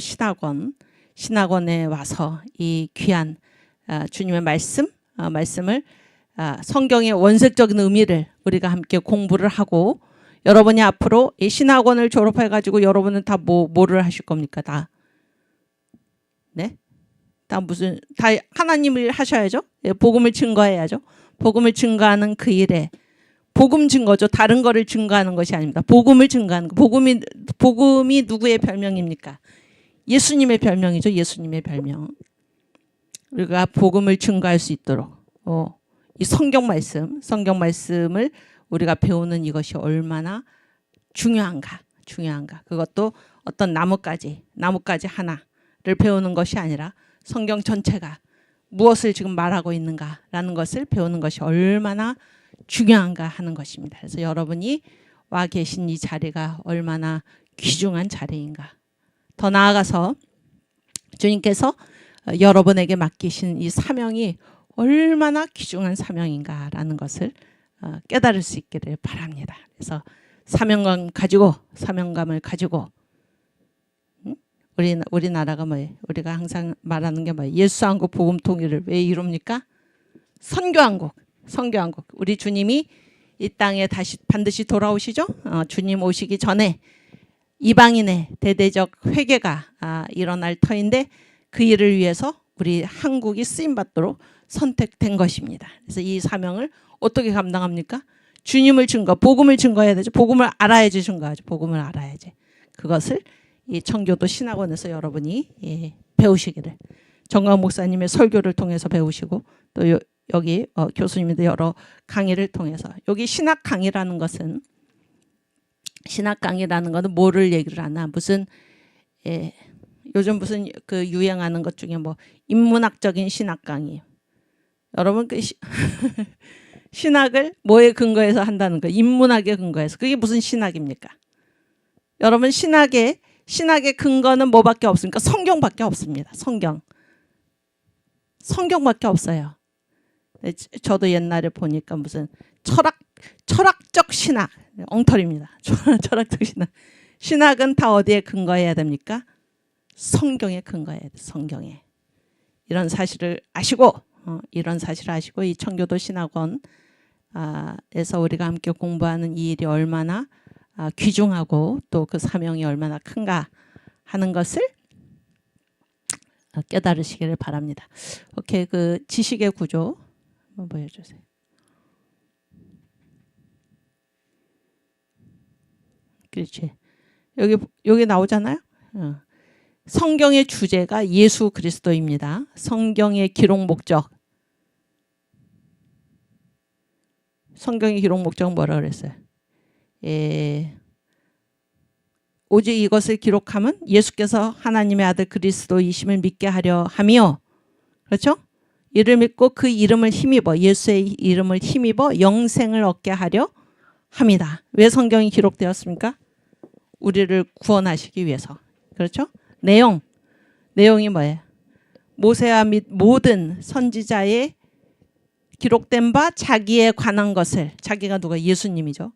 Speaker 1: 신학원에 와서 이 귀한 주님의 말씀을 성경의 원색적인 의미를 우리가 함께 공부를 하고 여러분이 앞으로 이 신학원을 졸업해 가지고 여러분은 다 뭐를 하실 겁니까? 다 하나님을 하셔야죠. 복음을 증거해야죠. 복음을 증거하는 그 일에 복음 증거죠. 다른 거를 증거하는 것이 아닙니다. 복음을 증거하는 거. 복음이 누구의 별명입니까? 예수님의 별명이죠. 예수님의 별명. 우리가 복음을 증거할 수 있도록 이 성경 말씀을 우리가 배우는 이것이 얼마나 중요한가. 그것도 어떤 나뭇가지 하나를 배우는 것이 아니라 성경 전체가 무엇을 지금 말하고 있는가라는 것을 배우는 것이 얼마나 중요한가 하는 것입니다. 그래서 여러분이 와 계신 이 자리가 얼마나 귀중한 자리인가. 더 나아가서 주님께서 여러분에게 맡기신 이 사명이 얼마나 귀중한 사명인가라는 것을 깨달을 수 있기를 바랍니다. 그래서 사명감을 가지고 우리나라가 뭐예요? 우리가 항상 말하는 게 뭐예요? 예수한국 복음 통일을 왜 이룹니까? 선교한국. 우리 주님이 이 땅에 반드시 돌아오시죠? 주님 오시기 전에 이방인의 대대적 회개가 일어날 터인데 그 일을 위해서 우리 한국이 쓰임받도록 선택된 것입니다. 그래서 이 사명을 어떻게 감당합니까? 복음을 증거해야 되죠. 복음을 알아야지 증거하죠. 복음을 알아야지. 그것을 이 청교도 신학원에서 여러분이 배우시기를 정광 목사님의 설교를 통해서 배우시고 또 여기 교수님들 여러 강의를 통해서 여기 신학 강의라는 것은 뭐를 얘기를 하나 무슨 요즘 무슨 그 유행하는 것 중에 뭐 인문학적인 신학 강의 여러분 그 신학을 뭐에 근거해서 한다는 거 인문학에 근거해서 그게 무슨 신학입니까? 여러분 신학의 근거는 뭐밖에 없습니까? 성경밖에 없습니다. 성경밖에 없어요. 저도 옛날에 보니까 무슨 철학적 신학 엉터리입니다. 철학적 신학. 신학은 다 어디에 근거해야 됩니까? 성경에 근거해야 돼. 성경에. 이런 사실을 아시고 이 청교도 신학원에서 우리가 함께 공부하는 이 일이 얼마나 귀중하고 또 그 사명이 얼마나 큰가 하는 것을 깨달으시기를 바랍니다. 오케이, 그 지식의 구조 한번 보여주세요. 그렇지. 여기 나오잖아요. 성경의 주제가 예수 그리스도입니다. 성경의 기록 목적. 성경의 기록 목적은 뭐라 그랬어요? 오직 이것을 기록함은 예수께서 하나님의 아들 그리스도이심을 믿게 하려 함이요. 그렇죠? 이를 믿고 그 이름을 힘입어 예수의 이름을 힘입어 영생을 얻게 하려 합니다. 왜 성경이 기록되었습니까? 우리를 구원하시기 위해서. 그렇죠? 내용이 뭐예요? 모세와 및 모든 선지자의 기록된 바 자기에 관한 것을 자기가 누가 예수님이죠.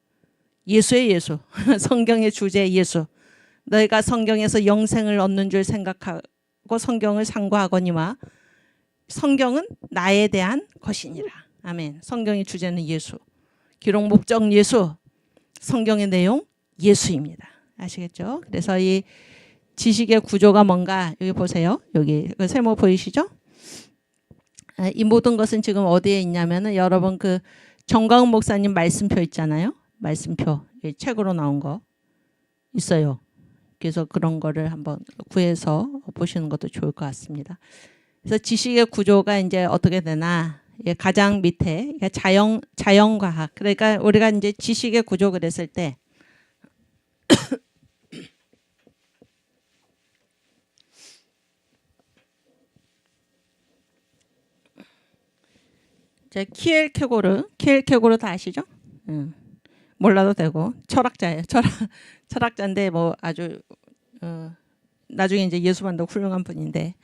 Speaker 1: 예수의 예수. 성경의 주제 예수. 너희가 성경에서 영생을 얻는 줄 생각하고 성경을 상고하거니와 성경은 나에 대한 것이니라. 아멘. 성경의 주제는 예수. 기록 목적 예수. 성경의 내용 예수입니다. 아시겠죠? 그래서 이 지식의 구조가 뭔가 여기 보세요. 여기 그 세모 보이시죠? 이 모든 것은 지금 어디에 있냐면은 여러분 그 정광훈 목사님 말씀표 있잖아요. 말씀표 책으로 나온 거 있어요. 그래서 그런 거를 한번 구해서 보시는 것도 좋을 것 같습니다. 그래서 지식의 구조가 이제 어떻게 되나 가장 밑에 자연과학. 그러니까 우리가 이제 지식의 구조 그랬을 때 키엘케고르 다 아시죠? 몰라도 되고 철학자예요. 철학자인데 뭐 아주 나중에 이제 예수 만나고 훌륭한 분인데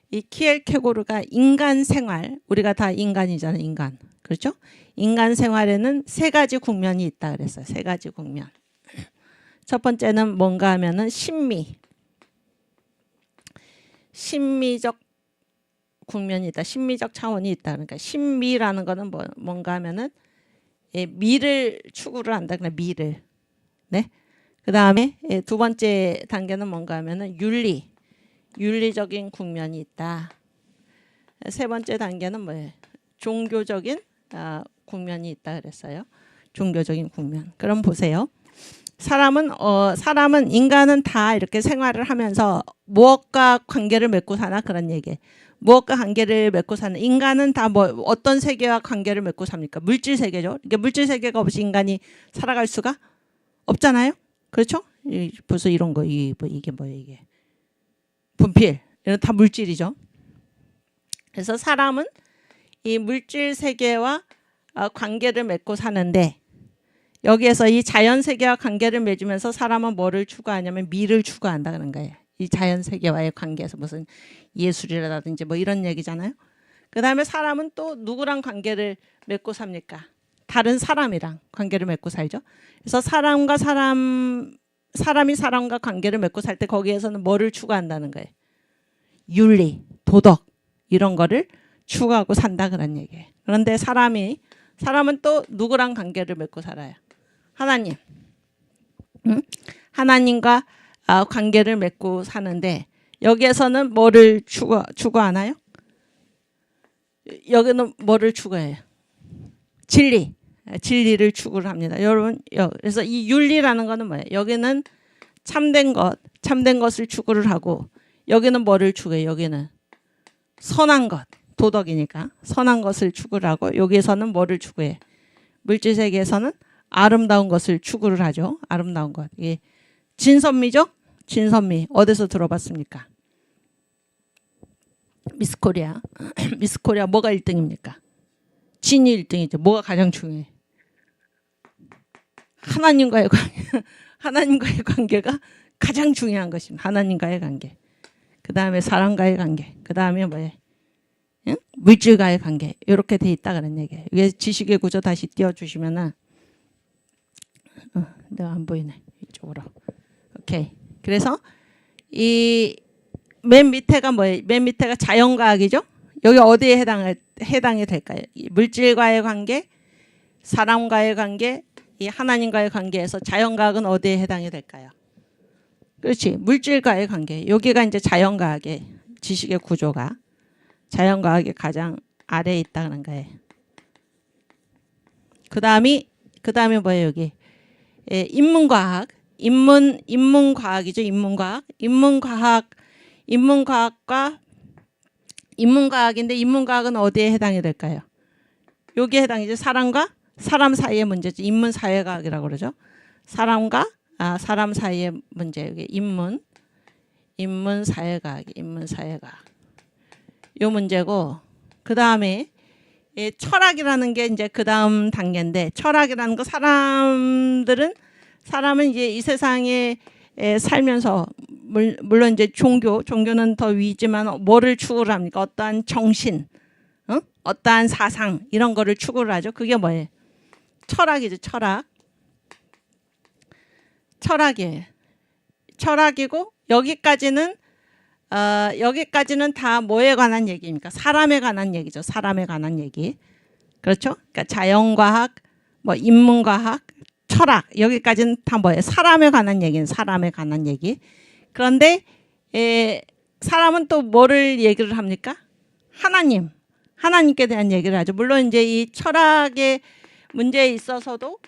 Speaker 1: 이 키엘케고르가 인간 생활 우리가 다 인간이잖아요. 인간 그렇죠? 인간 생활에는 세 가지 국면이 있다 그랬어요. 세 가지 국면. 첫 번째는 뭔가 하면은 심미적 국면이 있다. 심미적 차원이 있다. 그러니까 심미라는 거는 뭔가 하면은 미를 추구를 한다. 그냥 미를. 네. 그다음에 두 번째 단계는 뭔가 하면은 윤리적인 국면이 있다. 세 번째 단계는 뭐예요? 종교적인 국면이 있다 그랬어요. 종교적인 국면. 그럼 보세요. 인간은 다 이렇게 생활을 하면서 무엇과 관계를 맺고 사나 그런 얘기. 무엇과 관계를 맺고 사는 인간은 다 뭐 어떤 세계와 관계를 맺고 삽니까? 물질 세계죠. 이게 물질 세계가 없이 인간이 살아갈 수가 없잖아요. 그렇죠? 벌써 이런 거 이게 뭐예요 이게? 분필 이런 다 물질이죠. 그래서 사람은 이 물질 세계와 관계를 맺고 사는데 여기에서 이 자연 세계와 관계를 맺으면서 사람은 뭐를 추구하냐면 미를 추구한다 그런 거예요. 이 자연 세계와의 관계에서 무슨 예술이라든지 뭐 이런 얘기잖아요. 그다음에 사람은 또 누구랑 관계를 맺고 삽니까? 다른 사람이랑 관계를 맺고 살죠. 그래서 사람이 사람과 관계를 맺고 살 때 거기에서는 뭐를 추구한다는 거예요? 윤리, 도덕 이런 거를 추구하고 산다 그런 얘기예요. 그런데 사람은 또 누구랑 관계를 맺고 살아요? 하나님. 하나님과 관계를 맺고 사는데 여기에서는 뭐를 추구하나요? 여기는 뭐를 추구해요? 진리를 추구를 합니다. 여러분, 그래서 이 윤리라는 거는 뭐예요? 여기는 참된 것을 추구를 하고 여기는 뭐를 추구해요? 여기는 선한 것, 도덕이니까 선한 것을 추구를 하고 여기에서는 뭐를 추구해? 물질 세계에서는 아름다운 것을 추구를 하죠. 아름다운 것. 이게 진선미죠? 진선미. 어디서 들어봤습니까? 미스코리아. 미스코리아 뭐가 1등입니까? 진이 1등이죠. 뭐가 가장 중요해? 하나님과의 관계. 하나님과의 관계가 가장 중요한 것입니다. 하나님과의 관계. 그 다음에 사람과의 관계. 그 다음에 뭐예요? 응? 물질과의 관계. 이렇게 돼 있다 그런 얘기예요. 이게 지식의 구조 다시 띄워주시면은 내가 안 보이네. 이쪽으로. 오케이. 그래서 이 맨 밑에가 뭐예요? 맨 밑에가 자연과학이죠. 여기 어디에 해당이 될까요? 물질과의 관계, 사람과의 관계, 이 하나님과의 관계에서 자연과학은 어디에 해당이 될까요? 그렇지. 물질과의 관계. 여기가 이제 자연과학의 지식의 구조가 자연과학의 가장 아래에 있다는 거예요. 그 다음에 뭐예요, 여기? 예, 인문과학. 인문과학이죠, 인문과학. 인문과학인데 인문과학은 어디에 해당이 될까요? 여기에 해당이죠. 사람과 사람 사이의 문제죠. 인문사회과학이라고 그러죠. 사람 사이의 문제. 여기 인문사회과학. 요 문제고, 그 다음에 철학이라는 게 이제 그 다음 단계인데, 철학이라는 거 사람은 이제 이 세상에 살면서 물론 이제 종교는 더 위지만 뭐를 추구를 합니까? 어떠한 정신, 어떠한 사상 이런 거를 추구를 하죠. 그게 뭐예요? 철학이죠. 철학이고 여기까지는 다 뭐에 관한 얘기입니까? 사람에 관한 얘기죠. 사람에 관한 얘기. 그렇죠? 그러니까 자연과학, 뭐 인문과학, 철학 여기까지는 다 뭐예요? 사람에 관한 얘기는 사람에 관한 얘기. 그런데 사람은 또 뭐를 얘기를 합니까? 하나님께 대한 얘기를 하죠. 물론 이제 이 철학의 문제에 있어서도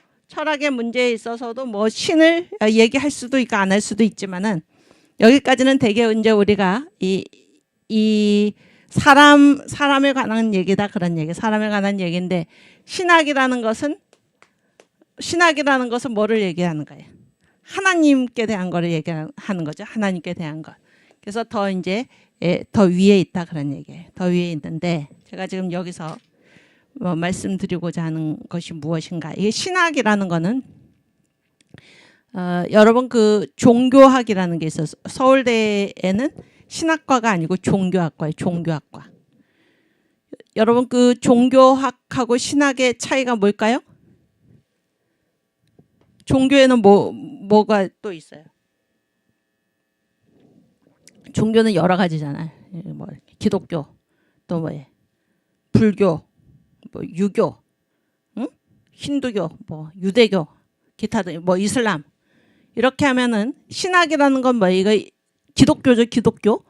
Speaker 1: 뭐 신을 얘기할 수도 있고 안 할 수도 있지만은 여기까지는 되게 이제 우리가 이 사람에 관한 얘기다 그런 얘기. 사람에 관한 얘기인데 신학이라는 것은 뭐를 얘기하는 거예요? 하나님께 대한 거를 얘기하는 거죠. 하나님께 대한 것. 그래서 더 위에 있다 그런 얘기예요. 더 위에 있는데 제가 지금 여기서 말씀드리고자 하는 것이 무엇인가? 이게 신학이라는 거는 여러분 그 종교학이라는 게 있어서 서울대에는 신학과가 아니고 종교학과예요. 종교학과. 여러분 그 종교학하고 신학의 차이가 뭘까요? 종교에는 뭐가 또 있어요? 종교는 여러 가지잖아요. 뭐 기독교, 또 뭐예요? 불교, 뭐 유교, 힌두교, 뭐 유대교, 기타 등 뭐 이슬람 이렇게 하면은 신학이라는 건 뭐 이거 기독교죠, 기독교.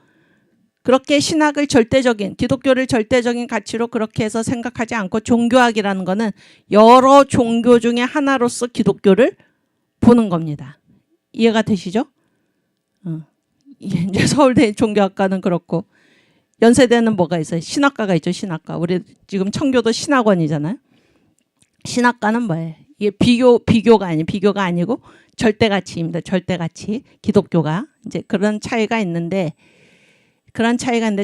Speaker 1: 그렇게 신학을 기독교를 절대적인 가치로 그렇게 해서 생각하지 않고 종교학이라는 거는 여러 종교 중에 하나로서 기독교를 보는 겁니다. 이해가 되시죠? 이제 서울대 종교학과는 그렇고 연세대는 뭐가 있어요? 신학과가 있죠, 신학과. 우리 지금 청교도 신학원이잖아요. 신학과는 뭐예요? 이게 비교가 아니고 절대가치입니다. 절대가치. 기독교가 이제 그런 차이가 있는데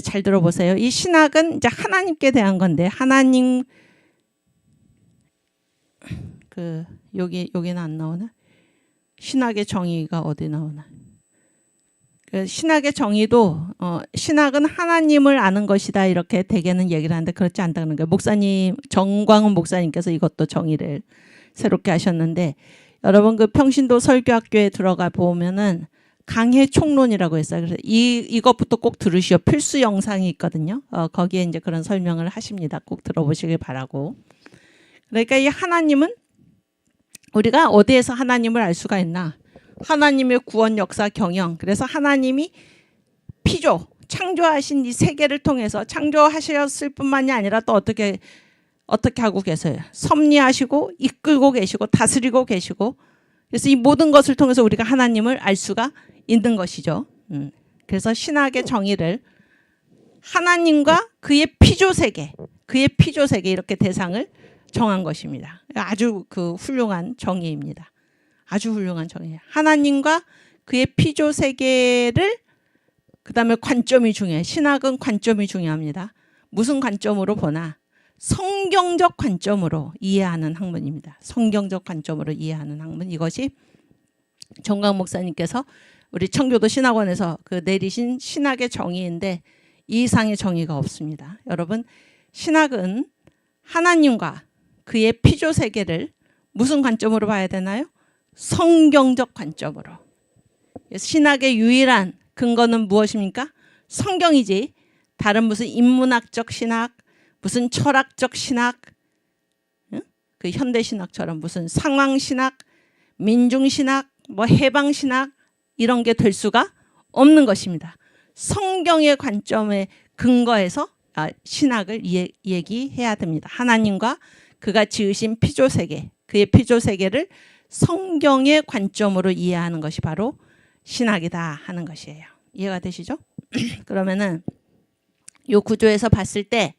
Speaker 1: 잘 들어보세요. 이 신학은 이제 하나님께 대한 건데 하나님 여기는 안 나오나? 신학의 정의가 어디 나오나? 신학의 정의도 신학은 하나님을 아는 것이다 이렇게 대개는 얘기를 하는데 그렇지 않다는 거예요. 정광훈 목사님께서 이것도 정의를 새롭게 하셨는데 여러분 그 평신도 설교학교에 들어가 보면은 강해 총론이라고 했어요. 그래서 이것부터 꼭 들으시오. 필수 영상이 있거든요. 거기에 이제 그런 설명을 하십니다. 꼭 들어보시길 바라고. 그러니까 이 하나님은 우리가 어디에서 하나님을 알 수가 있나? 하나님의 구원 역사 경영. 그래서 하나님이 창조하신 이 세계를 통해서 창조하셨을 뿐만이 아니라 또 어떻게 하고 계세요? 섭리하시고 이끌고 계시고 다스리고 계시고 그래서 이 모든 것을 통해서 우리가 하나님을 알 수가 있는 것이죠. 그래서 신학의 정의를 하나님과 그의 피조세계, 이렇게 대상을 정한 것입니다. 아주 그 훌륭한 정의입니다. 아주 훌륭한 정의예요. 하나님과 그의 피조세계를, 그 다음에 관점이 중요해요. 신학은 관점이 중요합니다. 무슨 관점으로 보나? 성경적 관점으로 이해하는 학문입니다. 성경적 관점으로 이해하는 학문. 이것이 정강 목사님께서 우리 청교도 신학원에서 그 내리신 신학의 정의인데 이 이상의 정의가 없습니다. 여러분, 신학은 하나님과 그의 피조세계를 무슨 관점으로 봐야 되나요? 성경적 관점으로. 신학의 유일한 근거는 무엇입니까? 성경이지 다른 무슨 인문학적 신학, 무슨 철학적 신학, 그 현대신학처럼 무슨 상황신학, 민중신학, 뭐 해방신학 이런 게 될 수가 없는 것입니다. 성경의 관점에 근거해서 신학을 얘기해야 됩니다. 하나님과 그가 지으신 피조세계, 그의 피조세계를 성경의 관점으로 이해하는 것이 바로 신학이다 하는 것이에요. 이해가 되시죠? 그러면은 이 구조에서 봤을 때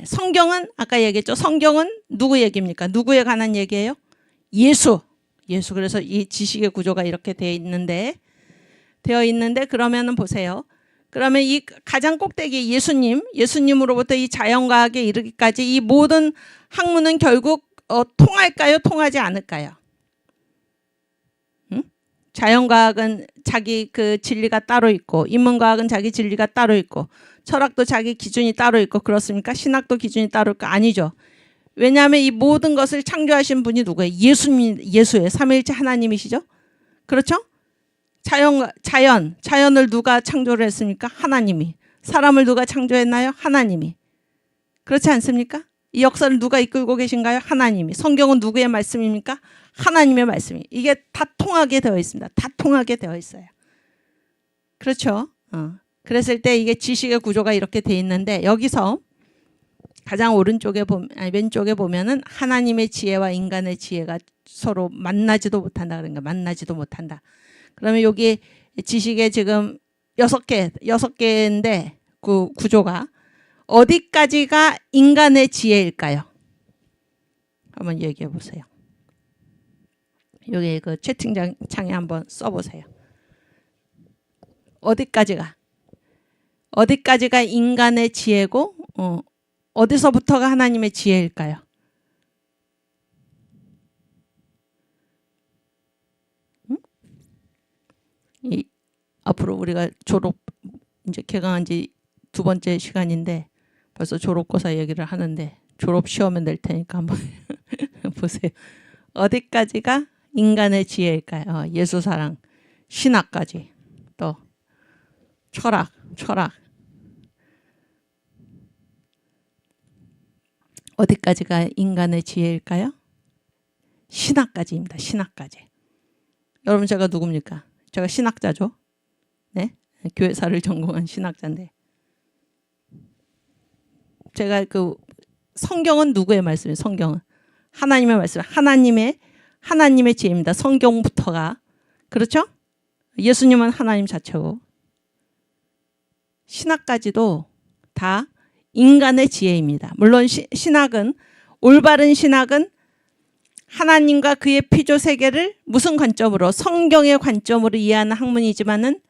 Speaker 1: 성경은 아까 얘기했죠. 성경은 누구 얘기입니까? 누구에 관한 얘기예요? 예수. 그래서 이 지식의 구조가 이렇게 되어 있는데 그러면은 보세요. 그러면 이 가장 꼭대기 예수님으로부터 이 자연과학에 이르기까지 이 모든 학문은 결국 통할까요? 통하지 않을까요? 자연과학은 자기 그 진리가 따로 있고, 인문과학은 자기 진리가 따로 있고, 철학도 자기 기준이 따로 있고, 그렇습니까? 신학도 기준이 따로 있고, 아니죠. 왜냐하면 이 모든 것을 창조하신 분이 누구예요? 예수예요. 삼위일체 하나님이시죠? 그렇죠? 자연을 누가 창조를 했습니까? 하나님이. 사람을 누가 창조했나요? 하나님이. 그렇지 않습니까? 이 역사를 누가 이끌고 계신가요? 하나님이. 성경은 누구의 말씀입니까? 하나님의 말씀이. 이게 다 통하게 되어 있습니다. 다 통하게 되어 있어요. 그렇죠? 그랬을 때 이게 지식의 구조가 이렇게 돼 있는데 여기서 가장 왼쪽에 보면은 하나님의 지혜와 인간의 지혜가 서로 만나지도 못한다. 그러니까 만나지도 못한다. 그러면 여기 지식의 지금 6개인데 그 구조가 어디까지가 인간의 지혜일까요? 한번 얘기해 보세요. 여기 그 채팅창에 한번 써보세요. 어디까지가 인간의 지혜고 어디서부터가 하나님의 지혜일까요? 앞으로 우리가 이제 개강한 지 2번째 시간인데 벌써 졸업고사 얘기를 하는데 졸업 시험에 낼 테니까 한번 보세요. 어디까지가 인간의 지혜일까요? 예수사랑, 신학까지, 또 철학. 어디까지가 인간의 지혜일까요? 신학까지입니다. 신학까지. 여러분 제가 누굽니까? 제가 신학자죠. 네? 교회사를 전공한 신학자인데 제가 그 성경은 누구의 말씀이에요? 성경은 하나님의 말씀, 하나님의 지혜입니다. 성경부터가. 그렇죠? 예수님은 하나님 자체고 신학까지도 다 인간의 지혜입니다. 물론 신학은 올바른 신학은 하나님과 그의 피조 세계를 무슨 관점으로? 성경의 관점으로 이해하는 학문이지만은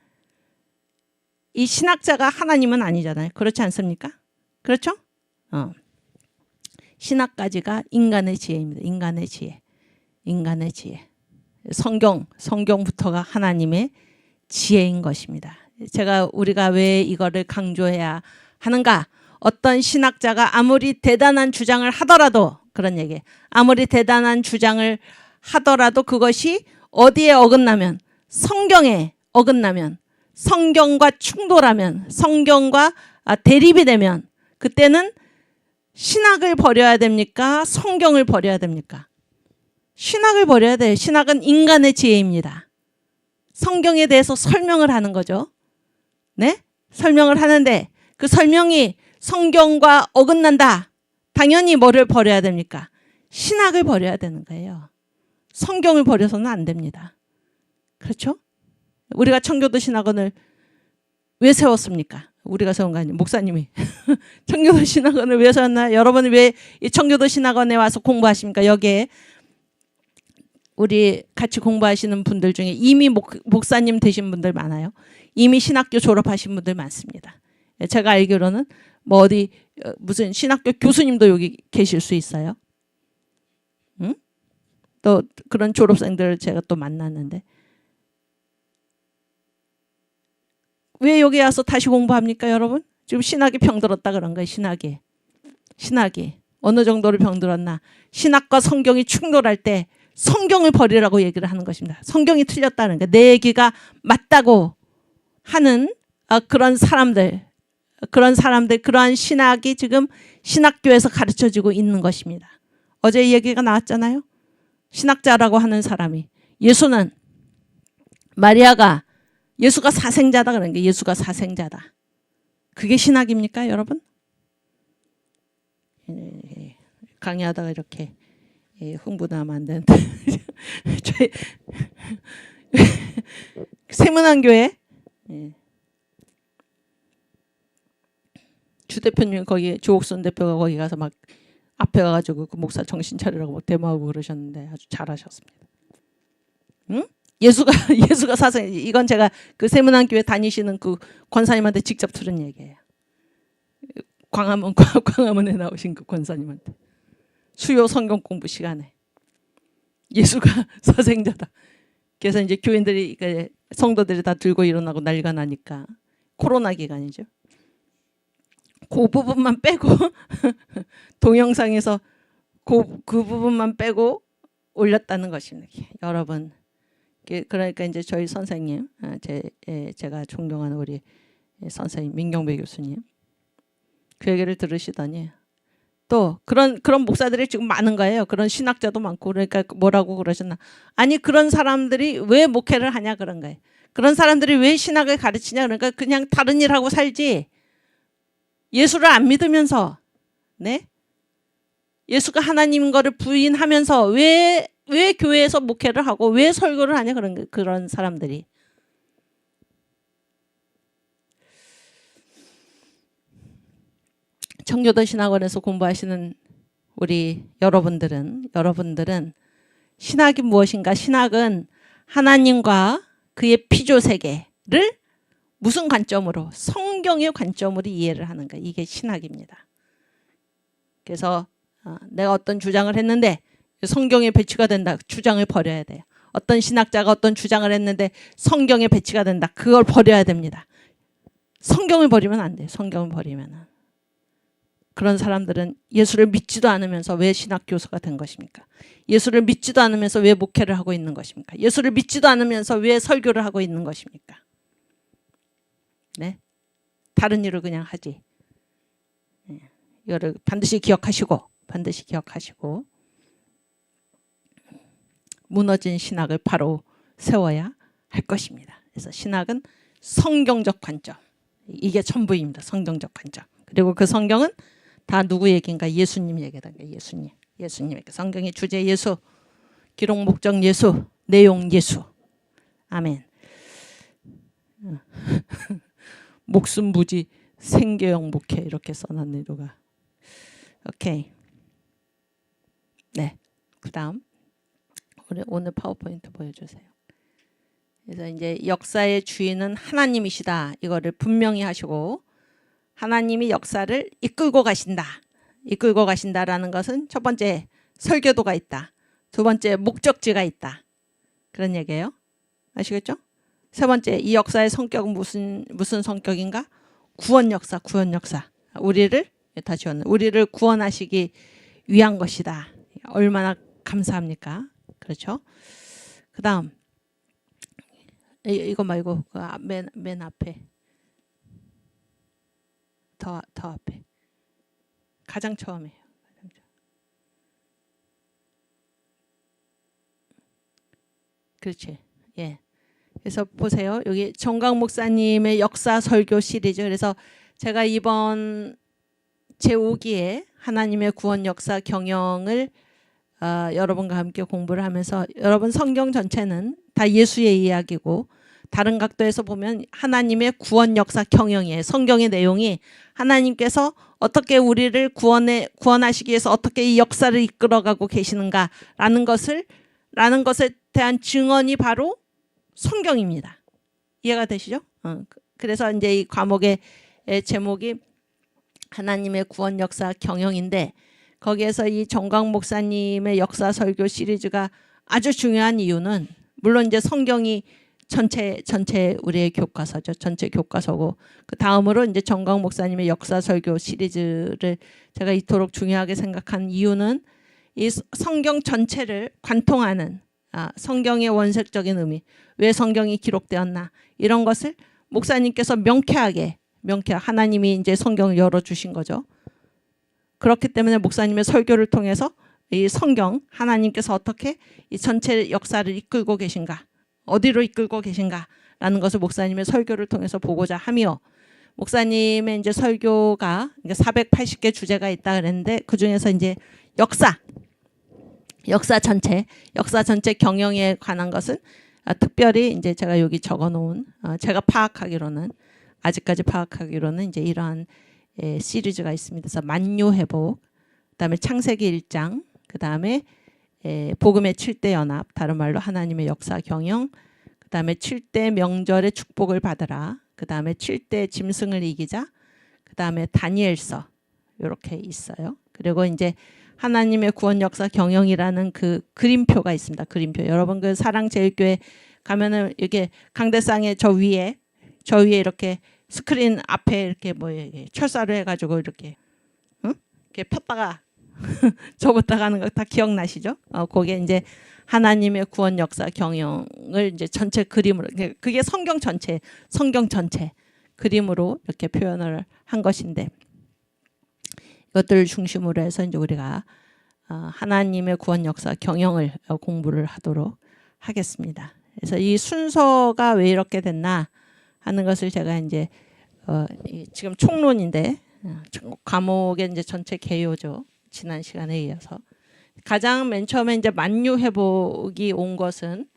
Speaker 1: 이 신학자가 하나님은 아니잖아요. 그렇지 않습니까? 그렇죠? 신학까지가 인간의 지혜입니다. 인간의 지혜. 성경부터가 하나님의 지혜인 것입니다. 우리가 왜 이거를 강조해야 하는가? 어떤 신학자가 아무리 대단한 주장을 하더라도 그런 얘기. 아무리 대단한 주장을 하더라도 그것이 어디에 어긋나면 성경에 어긋나면 성경과 충돌하면 성경과 대립이 되면 그때는 신학을 버려야 됩니까? 성경을 버려야 됩니까? 신학을 버려야 돼요. 신학은 인간의 지혜입니다. 성경에 대해서 설명을 하는 거죠. 네? 설명을 하는데 그 설명이 성경과 어긋난다. 당연히 뭐를 버려야 됩니까? 신학을 버려야 되는 거예요. 성경을 버려서는 안 됩니다. 그렇죠? 우리가 청교도 신학원을 왜 세웠습니까? 우리가 세운 거 아니에요. 목사님이. 청교도 신학원을 왜 세웠나? 여러분이 왜 이 청교도 신학원에 와서 공부하십니까? 여기에 우리 같이 공부하시는 분들 중에 이미 목사님 되신 분들 많아요. 이미 신학교 졸업하신 분들 많습니다. 제가 알기로는 뭐 어디 무슨 신학교 교수님도 여기 계실 수 있어요. 응? 또 그런 졸업생들을 제가 또 만났는데 왜 여기 와서 다시 공부합니까, 여러분? 지금 신학이 병들었다 그런 거예요. 신학이 어느 정도로 병들었나? 신학과 성경이 충돌할 때 성경을 버리라고 얘기를 하는 것입니다. 성경이 틀렸다는 거, 내 얘기가 맞다고 하는 그런 사람들, 그러한 신학이 지금 신학교에서 가르쳐지고 있는 것입니다. 어제 이 얘기가 나왔잖아요. 신학자라고 하는 사람이 예수는 마리아가 예수가 사생자다 그런 게 예수가 사생자다. 그게 신학입니까, 여러분? 강의하다가 이렇게 흥분하면 안 되는데 저희 세문안교회 주 대표님 거기 주옥순 대표가 거기 가서 막 앞에 가가지고 그 목사 정신 차리라고 막 대모하고 그러셨는데 아주 잘하셨습니다. 응? 예수가 사생, 이건 제가 그 세문안교회 다니시는 그 권사님한테 직접 들은 얘기예요. 광화문에 나오신 그 권사님한테 수요 성경 공부 시간에 예수가 사생자다. 그래서 이제 교인들이 성도들이 다 들고 일어나고 난리가 나니까 코로나 기간이죠. 그 부분만 빼고 동영상에서 그 부분만 빼고 올렸다는 것입니다. 여러분. 그러니까 이제 저희 선생님, 제가 존경하는 우리 선생님 민경배 교수님 그 얘기를 들으시더니 또 그런 목사들이 지금 많은 거예요. 그런 신학자도 많고 그러니까 뭐라고 그러셨나? 아니 그런 사람들이 왜 목회를 하냐 그런 거예요. 그런 사람들이 왜 신학을 가르치냐 그러니까 그냥 다른 일 하고 살지. 예수를 안 믿으면서, 네? 예수가 하나님인 거를 부인하면서 왜 교회에서 목회를 하고 왜 설교를 하냐 그런 사람들이. 청교도 신학원에서 공부하시는 우리 여러분들은 신학이 무엇인가? 신학은 하나님과 그의 피조 세계를 무슨 관점으로? 성경의 관점으로 이해를 하는 거예요. 이게 신학입니다. 그래서 내가 어떤 주장을 했는데 성경에 배치가 된다. 주장을 버려야 돼요. 어떤 신학자가 어떤 주장을 했는데 성경에 배치가 된다. 그걸 버려야 됩니다. 성경을 버리면 안 돼요. 성경을 버리면은. 그런 사람들은 예수를 믿지도 않으면서 왜 신학 교수가 된 것입니까? 예수를 믿지도 않으면서 왜 목회를 하고 있는 것입니까? 예수를 믿지도 않으면서 왜 설교를 하고 있는 것입니까? 네? 다른 일을 그냥 하지. 이거를 반드시 기억하시고 무너진 신학을 바로 세워야 할 것입니다. 그래서 신학은 성경적 관점. 이게 전부입니다. 성경적 관점. 그리고 그 성경은 다 누구 얘기인가? 예수님 얘기다. 예수님. 성경의 주제 예수, 기록 목적 예수, 내용 예수. 아멘. 목숨 부지 생계형 목회 이렇게 써놨네 누가. 오케이. 네. 그다음 오늘 파워포인트 보여주세요. 그래서 이제 역사의 주인은 하나님이시다. 이거를 분명히 하시고 하나님이 역사를 이끌고 가신다. 이끌고 가신다라는 것은 첫 번째 설계도가 있다. 두 번째 목적지가 있다. 그런 얘기예요. 아시겠죠? 세 번째 이 역사의 성격은 무슨 성격인가? 구원 역사. 우리를 구원하시기 위한 것이다. 얼마나 감사합니까? 그렇죠? 그다음 이거 말고 맨 앞에 더 앞에 가장 처음에 그렇지. 예. 그래서 보세요. 여기 정강 목사님의 역사 설교 시리즈. 그래서 제가 이번 제5기에 하나님의 구원 역사 경영을 여러분과 함께 공부를 하면서 여러분 성경 전체는 다 예수의 이야기고 다른 각도에서 보면 하나님의 구원 역사 경영이에요. 성경의 내용이 하나님께서 어떻게 우리를 구원하시기 위해서 어떻게 이 역사를 이끌어가고 계시는가라는 것에 대한 증언이 바로 성경입니다. 이해가 되시죠? 그래서 이제 이 과목의 제목이 하나님의 구원 역사 경영인데, 거기에서 이 정광 목사님의 역사 설교 시리즈가 아주 중요한 이유는, 물론 이제 성경이 전체 우리의 교과서죠. 전체 교과서고, 그 다음으로 이제 정광 목사님의 역사 설교 시리즈를 제가 이토록 중요하게 생각한 이유는 이 성경 전체를 관통하는 성경의 원색적인 의미, 왜 성경이 기록되었나, 이런 것을 목사님께서 명쾌하게 하나님이 이제 성경을 열어주신 거죠. 그렇기 때문에 목사님의 설교를 통해서 이 성경, 하나님께서 어떻게 이 전체 역사를 이끌고 계신가, 어디로 이끌고 계신가라는 것을 목사님의 설교를 통해서 보고자 하며, 목사님의 이제 설교가 480개 주제가 있다 그랬는데, 그 중에서 이제 역사 전체 경영에 관한 것은 특별히 이제 제가 여기 적어놓은, 제가 아직까지 파악하기로는 이제 이러한 시리즈가 있습니다. 그래서 만유 회복, 그다음에 창세기 1장, 그다음에 복음의 7대 연합, 다른 말로 하나님의 역사 경영, 그다음에 7대 명절의 축복을 받으라, 그다음에 7대 짐승을 이기자, 그다음에 다니엘서, 이렇게 있어요. 그리고 이제 하나님의 구원 역사 경영이라는 그 그림표가 있습니다. 그림표. 여러분 그 사랑제일교회 가면은 이게 강대상에 저 위에 이렇게 스크린 앞에 이렇게 철사로 해가지고 이렇게 폈다가 접었다가 하는 거 다 기억나시죠? 그게 이제 하나님의 구원 역사 경영을 이제 전체 그림으로, 그게 성경 전체 그림으로 이렇게 표현을 한 것인데, 이것들을 중심으로 해서 이제 우리가 하나님의 구원 역사 경영을 공부를 하도록 하겠습니다. 그래서 이 순서가 왜 이렇게 됐나 하는 것을 제가 이제 지금 총론인데, 과목의 이제 전체 개요죠. 지난 시간에 이어서 가장 맨 처음에 이제 만유 회복이 온 것은,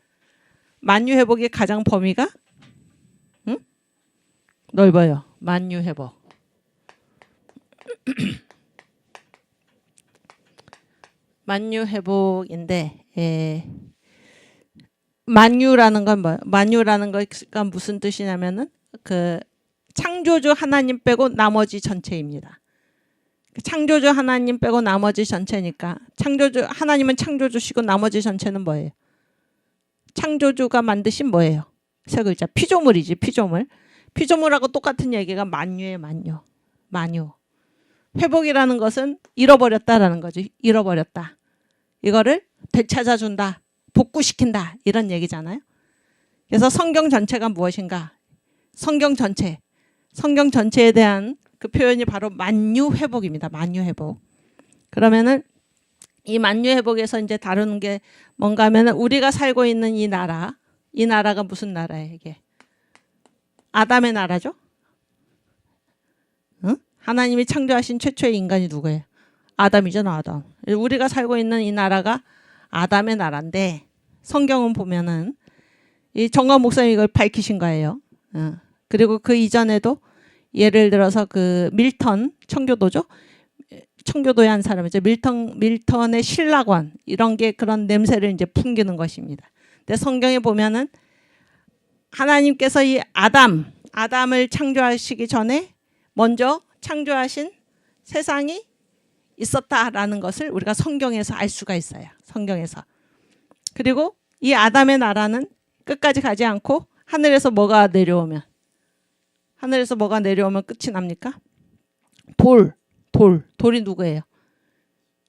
Speaker 1: 만유 회복의 가장 범위가 넓어요. 만유 회복. 만유 회복인데, 만유라는 건 뭐예요? 만유라는 거가 무슨 뜻이냐면은 그 창조주 하나님 빼고 나머지 전체입니다. 창조주 하나님 빼고 나머지 전체니까, 하나님은 창조주시고 나머지 전체는 뭐예요? 창조주가 만드신 뭐예요? 세 글자, 피조물이지. 피조물하고 똑같은 얘기가 만유예요. 만유. 회복이라는 것은 잃어버렸다라는 거죠. 잃어버렸다. 이거를 되찾아준다, 복구시킨다, 이런 얘기잖아요. 그래서 성경 전체가 무엇인가? 성경 전체에 대한 그 표현이 바로 만유 회복입니다. 만유 회복. 그러면은 이 만유 회복에서 이제 다루는 게 뭔가 하면은, 우리가 살고 있는 이 나라가 무슨 나라예요? 이게 아담의 나라죠. 응? 하나님이 창조하신 최초의 인간이 누구예요? 아담이잖아, 아담. 우리가 살고 있는 이 나라가 아담의 나라인데, 성경은 보면은 이 정광 목사님이 이걸 밝히신 거예요. 그리고 그 이전에도 예를 들어서 그 밀턴, 청교도죠. 청교도의 한 사람이죠. 밀턴의 신라관, 이런 게 그런 냄새를 이제 풍기는 것입니다. 근데 성경에 보면은 하나님께서 이 아담을 창조하시기 전에 먼저 창조하신 세상이 있었다라는 것을 우리가 성경에서 알 수가 있어요. 성경에서. 그리고 이 아담의 나라는 끝까지 가지 않고 하늘에서 뭐가 내려오면 끝이 납니까? 돌이 누구예요?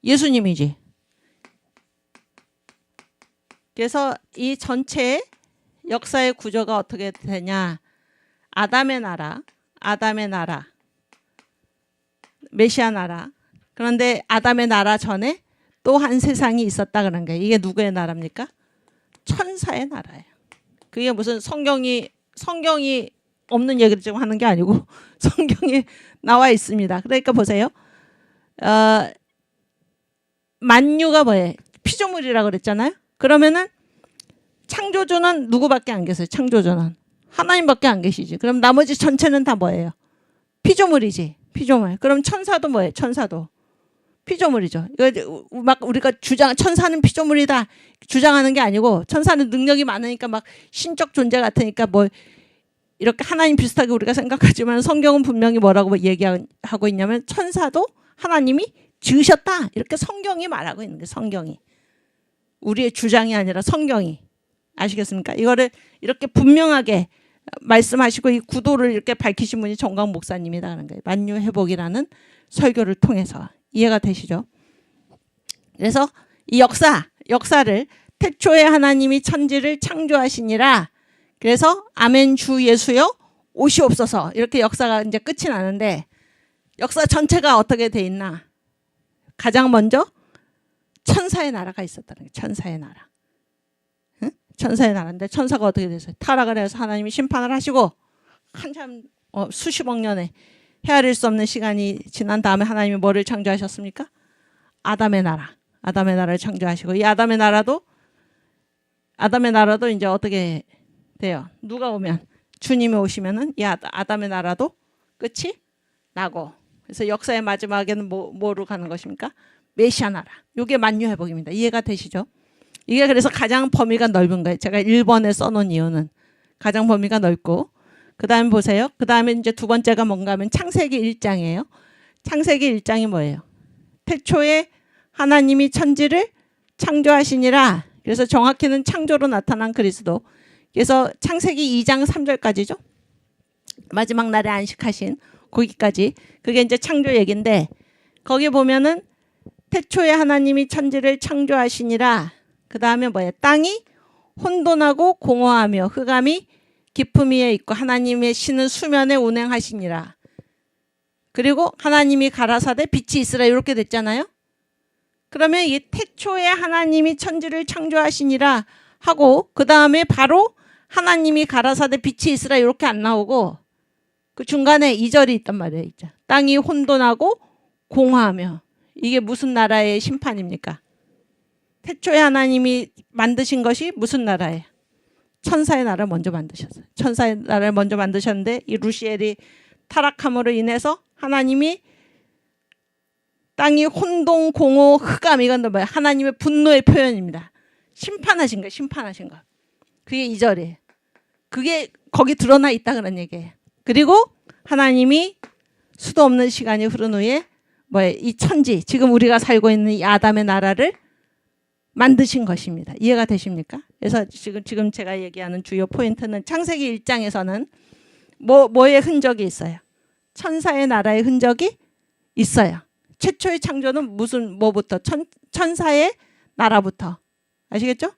Speaker 1: 예수님이지. 그래서 이 전체 역사의 구조가 어떻게 되냐? 아담의 나라, 메시아 나라. 그런데 아담의 나라 전에 또 한 세상이 있었다 그런 거예요. 이게 누구의 나라입니까? 천사의 나라예요. 그게 무슨 성경이 없는 얘기를 지금 하는 게 아니고 성경에 나와 있습니다. 그러니까 보세요. 만유가 뭐예요? 피조물이라고 그랬잖아요. 그러면은 창조주는 누구밖에 안 계세요? 창조주는 하나님밖에 안 계시지. 그럼 나머지 전체는 다 뭐예요? 피조물이지. 피조물. 그럼 천사도 뭐예요? 천사도 피조물이죠. 이거 막 우리가 천사는 피조물이다 주장하는 게 아니고, 천사는 능력이 많으니까 막 신적 존재 같으니까 뭐 이렇게 하나님 비슷하게 우리가 생각하지만, 성경은 분명히 뭐라고 얘기하고 있냐면 천사도 하나님이 지으셨다, 이렇게 성경이 말하고 있는 게, 성경이. 우리의 주장이 아니라 성경이. 아시겠습니까? 이거를 이렇게 분명하게 말씀하시고 이 구도를 이렇게 밝히신 분이 정광 목사님이라는 거예요. 만유회복이라는 설교를 통해서. 이해가 되시죠? 그래서 이 역사를 태초에 하나님이 천지를 창조하시니라. 그래서 아멘 주 예수여 오시옵소서, 이렇게 역사가 이제 끝이 나는데, 역사 전체가 어떻게 돼 있나? 가장 먼저 천사의 나라가 있었다는 거예요. 천사의 나라. 응? 천사의 나라인데 천사가 어떻게 됐어요? 타락을 해서 하나님이 심판을 하시고 한참 수십억 년에 헤아릴 수 없는 시간이 지난 다음에 하나님이 뭐를 창조하셨습니까? 아담의 나라. 아담의 나라를 창조하시고, 이 아담의 나라도 이제 어떻게 돼요? 누가 오면, 주님이 오시면은 이 아담의 나라도 끝이 나고, 그래서 역사의 마지막에는 뭐로 가는 것입니까? 메시아 나라. 이게 만유회복입니다. 이해가 되시죠? 이게 그래서 가장 범위가 넓은 거예요. 제가 1번에 써놓은 이유는 가장 범위가 넓고, 그 다음에 보세요. 그 다음에 이제 두 번째가 뭔가 하면 창세기 1장이에요. 창세기 1장이 뭐예요? 태초에 하나님이 천지를 창조하시니라. 그래서 정확히는 창조로 나타난 그리스도. 그래서 창세기 2장 3절까지죠. 마지막 날에 안식하신 거기까지. 그게 이제 창조 얘기인데, 거기 보면은 태초에 하나님이 천지를 창조하시니라. 그 다음에 뭐예요? 땅이 혼돈하고 공허하며 흑암이 깊음 위에 있고 하나님의 신은 수면에 운행하시니라. 그리고 하나님이 가라사대 빛이 있으라, 이렇게 됐잖아요. 그러면 이 태초에 하나님이 천지를 창조하시니라 하고, 그 다음에 바로 하나님이 가라사대 빛이 있으라 이렇게 안 나오고, 그 중간에 2절이 있단 말이에요. 땅이 혼돈하고 공허하며. 이게 무슨 나라의 심판입니까? 태초에 하나님이 만드신 것이 무슨 나라예요? 천사의 나라를 먼저 만드셨어요. 천사의 나라를 먼저 만드셨는데, 이 루시엘이 타락함으로 인해서 하나님이 땅이 혼돈, 공허, 흑암, 이건 뭐예요? 하나님의 분노의 표현입니다. 심판하신 거예요. 심판하신 거. 그게 2절이에요. 그게 거기 드러나 있다 그런 얘기예요. 그리고 하나님이 수도 없는 시간이 흐른 후에 뭐예요? 이 천지, 지금 우리가 살고 있는 이 아담의 나라를 만드신 것입니다. 이해가 되십니까? 그래서 지금 제가 얘기하는 주요 포인트는 창세기 1장에서는 뭐의 흔적이 있어요? 천사의 나라의 흔적이 있어요. 최초의 창조는 뭐부터? 천사의 나라부터. 아시겠죠?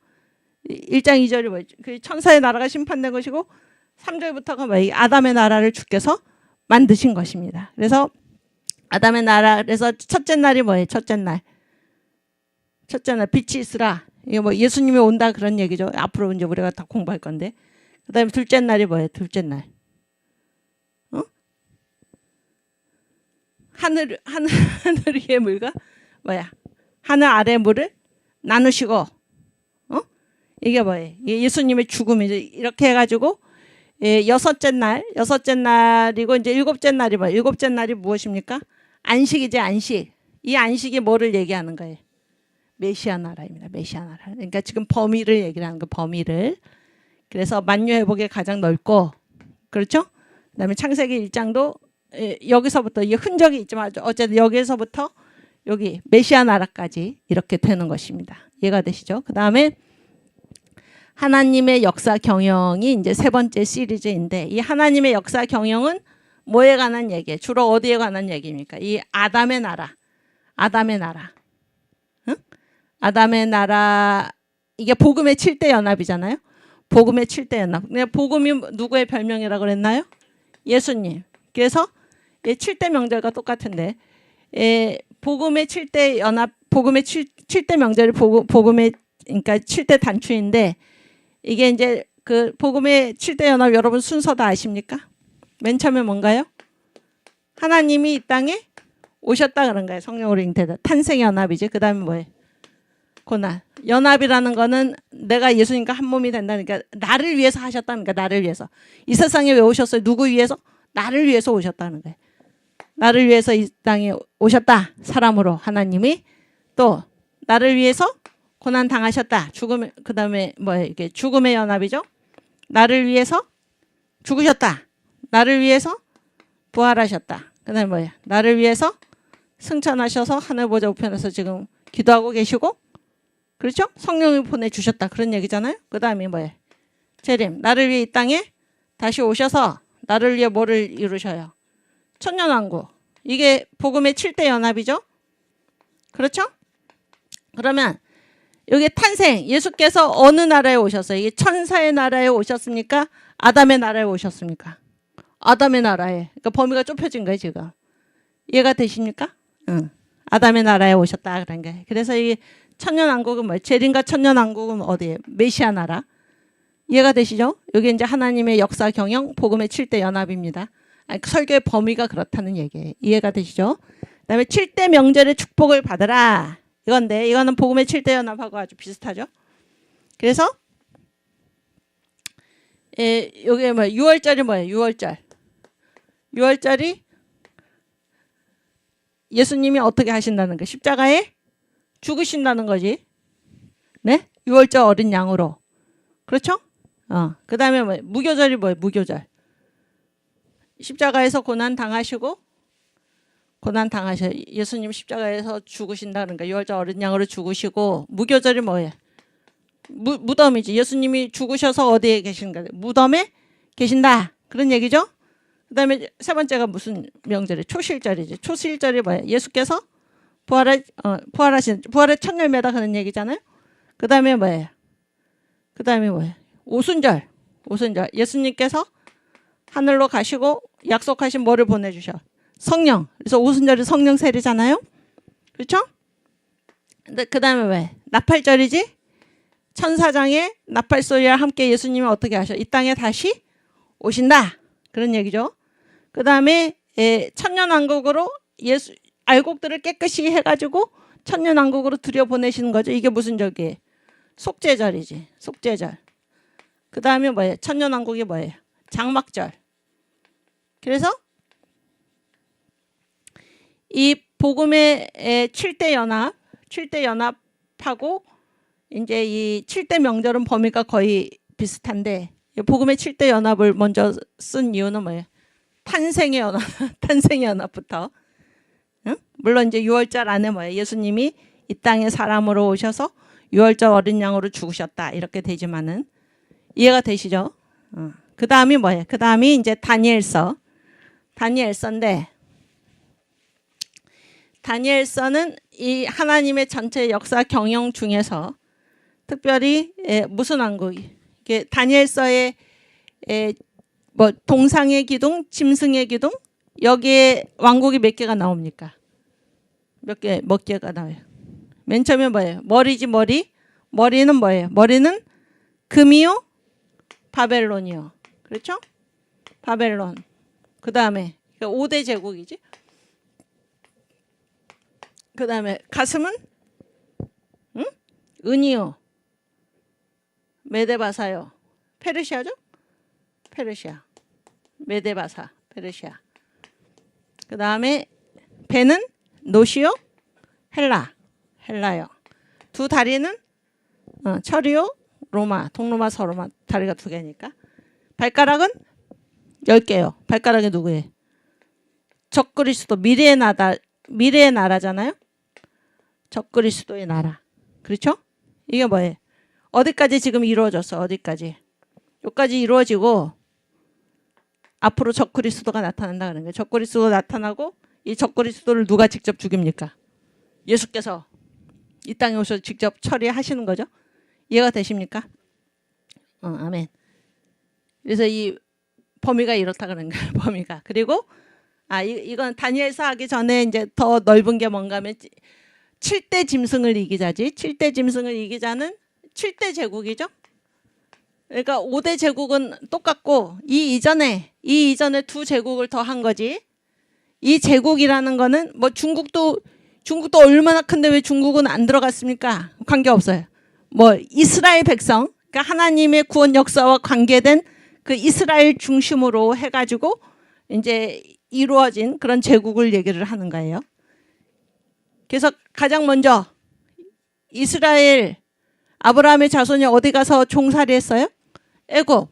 Speaker 1: 1장 2절이 뭐였죠? 그 천사의 나라가 심판된 것이고, 3절부터가 뭐예요? 아담의 나라를 주께서 만드신 것입니다. 그래서 아담의 나라, 그래서 첫째 날이 뭐예요? 첫째 날 빛이 있으라. 이게 뭐 예수님이 온다 그런 얘기죠. 앞으로 이제 우리가 다 공부할 건데. 그다음에 둘째 날이 뭐예요? 둘째 날. 하늘 위의 물과 하늘 아래 물을 나누시고, 이게 뭐예요? 예수님의 죽음이죠. 이렇게 해가지고 여섯째 날이고, 이제 일곱째 날이 뭐예요? 일곱째 날이 무엇입니까? 안식이지, 안식. 이 안식이 뭐를 얘기하는 거예요? 메시아 나라입니다. 메시아 나라. 그러니까 지금 범위를 얘기를 하는 거, 범위를. 그래서 만유회복이 가장 넓고, 그렇죠? 그다음에 창세기 1장도 여기서부터, 이게 흔적이 있지만 어쨌든 여기서부터 여기 메시아 나라까지 이렇게 되는 것입니다. 이해가 되시죠? 그다음에 하나님의 역사 경영이 이제 세 번째 시리즈인데, 이 하나님의 역사 경영은 뭐에 관한 얘기예요? 주로 어디에 관한 얘기입니까? 이 아담의 나라. 응? 아담의 나라, 이게 복음의 7대 연합이잖아요. 복음의 7대 연합. 복음이 누구의 별명이라고 그랬나요? 예수님. 그래서 7대 명절과 똑같은데, 복음의 7대 연합, 복음의 7대 명절이 복음의, 그러니까 7대 단추인데, 이게 이제 그 복음의 7대 연합, 여러분 순서 다 아십니까? 맨 처음에 뭔가요? 하나님이 이 땅에 오셨다 그런 거예요. 성령으로 잉태다. 탄생 연합이지. 그 다음에 뭐예요? 고난. 연합이라는 거는 내가 예수님과 한 몸이 된다니까 나를 위해서 하셨다니까 나를 위해서. 이 세상에 왜 오셨어요? 누구 위해서? 나를 위해서 오셨다는 거예요. 나를 위해서 이 땅에 오셨다. 사람으로 하나님이 또 나를 위해서 고난 당하셨다. 죽음 그다음에 이게 죽음의 연합이죠. 나를 위해서 죽으셨다. 나를 위해서 부활하셨다. 그다음에 뭐예요? 나를 위해서 승천하셔서 하늘 보좌 우편에서 지금 기도하고 계시고 그렇죠? 성령을 보내주셨다. 그런 얘기잖아요. 그 다음에 뭐예요? 재림. 나를 위해 이 땅에 다시 오셔서 나를 위해 뭐를 이루셔요? 천년왕국. 이게 복음의 7대 연합이죠. 그렇죠? 그러면 여기 탄생. 예수께서 어느 나라에 오셨어요? 이게 천사의 나라에 오셨습니까? 아담의 나라에 오셨습니까? 아담의 나라에. 그러니까 범위가 좁혀진 거예요 지금. 이해가 되십니까? 응. 아담의 나라에 오셨다 그런 게. 그래서 이 천년왕국은 뭐예요? 재림과 천년왕국은 어디예요? 메시아 나라. 이해가 되시죠? 여기 이제 하나님의 역사 경영 복음의 7대 연합입니다. 아니, 설교의 범위가 그렇다는 얘기예요. 이해가 되시죠? 그다음에 7대 명절의 축복을 받으라. 이건데 이거는 복음의 7대 연합하고 아주 비슷하죠. 그래서 여기 뭐 6월절이 뭐예요? 6월절. 6월절이 예수님이 어떻게 하신다는 거? 십자가에 죽으신다는 거지. 네? 6월절 어린 양으로. 그렇죠? 그 다음에 뭐 무교절이 뭐예요? 무교절. 십자가에서 고난 당하시고 고난 당하셔. 예수님 십자가에서 죽으신다는 거. 6월절 어린 양으로 죽으시고 무교절이 뭐예요? 무덤이지. 예수님이 죽으셔서 어디에 계신가? 무덤에 계신다. 그런 얘기죠. 그 다음에 세 번째가 무슨 명절이에요? 초실절이지. 초실절이 뭐예요? 예수께서 부활의 첫 열매다 그런 얘기잖아요. 그 다음에 뭐예요? 그 다음에 뭐예요? 오순절. 오순절. 예수님께서 하늘로 가시고 약속하신 뭐를 보내주셔? 성령. 그래서 오순절이 성령 세례잖아요. 그렇죠? 그 다음에 왜? 나팔절이지. 천사장의 나팔 소리와 함께 예수님은 어떻게 하셔? 이 땅에 다시 오신다. 그런 얘기죠. 그 다음에 천년왕국으로 알곡들을 깨끗이 해가지고 천년왕국으로 들여보내시는 거죠. 이게 무슨 절기예요? 속죄절이지. 속죄절. 그 다음에 뭐예요? 천년왕국이 뭐예요? 장막절. 그래서 이 복음의 7대 연합하고 이제 이 7대 명절은 범위가 거의 비슷한데 복음의 7대 연합을 먼저 쓴 이유는 뭐예요? 탄생의 연합, 탄생의 연합부터. 응? 물론 이제 6월절 안에 뭐예요? 예수님이 이 땅에 사람으로 오셔서 6월절 어린 양으로 죽으셨다 이렇게 되지만은 이해가 되시죠? 그 다음이 뭐예요? 그 다음이 이제 다니엘서인데 다니엘서는 이 하나님의 전체 역사 경영 중에서 특별히 무슨 왕국이 이게 다니엘서의 뭐 동상의 기둥, 짐승의 기둥 여기에 왕국이 몇 개가 나옵니까? 몇 개가 나와요? 맨 처음에 뭐예요? 머리지 머리. 머리는 뭐예요? 머리는 금이요, 바벨론이요. 그렇죠? 바벨론. 그 다음에 5대 제국이지. 그 다음에 가슴은 응? 은이요. 메데바사요. 페르시아죠? 페르시아. 메데바사. 페르시아. 그 다음에 배는 노시요. 헬라요. 두 다리는 철이요. 로마. 동로마 서로마. 다리가 두 개니까. 발가락은 10개요. 발가락이 누구예요? 적그리스도. 미래의 나라잖아요. 적그리스도의 나라. 그렇죠? 이게 뭐예요? 어디까지 지금 이루어졌어? 어디까지? 여기까지 이루어지고 앞으로 적그리스도가 나타난다 그러는 거예요. 적그리스도가 나타나고 이 적그리스도를 누가 직접 죽입니까? 예수께서 이 땅에 오셔서 직접 처리하시는 거죠. 이해가 되십니까? 아멘. 그래서 이 범위가 이렇다 그러는 거예요. 범위가. 그리고 이건 다니엘서 하기 전에 이제 더 넓은 게 뭔가 하면 7대 짐승을 이기자지. 7대 짐승을 이기자는 7대 제국이죠. 그러니까 5대 제국은 똑같고 이 이전에 두 제국을 더 한 거지. 이 제국이라는 거는 뭐 중국도 중국도 얼마나 큰데 왜 중국은 안 들어갔습니까? 관계없어요. 뭐 이스라엘 백성, 그러니까 하나님의 구원 역사와 관계된 그 이스라엘 중심으로 해가지고 이제 이루어진 그런 제국을 얘기를 하는 거예요. 그래서 가장 먼저 이스라엘 아브라함의 자손이 어디 가서 종살이했어요? 애굽.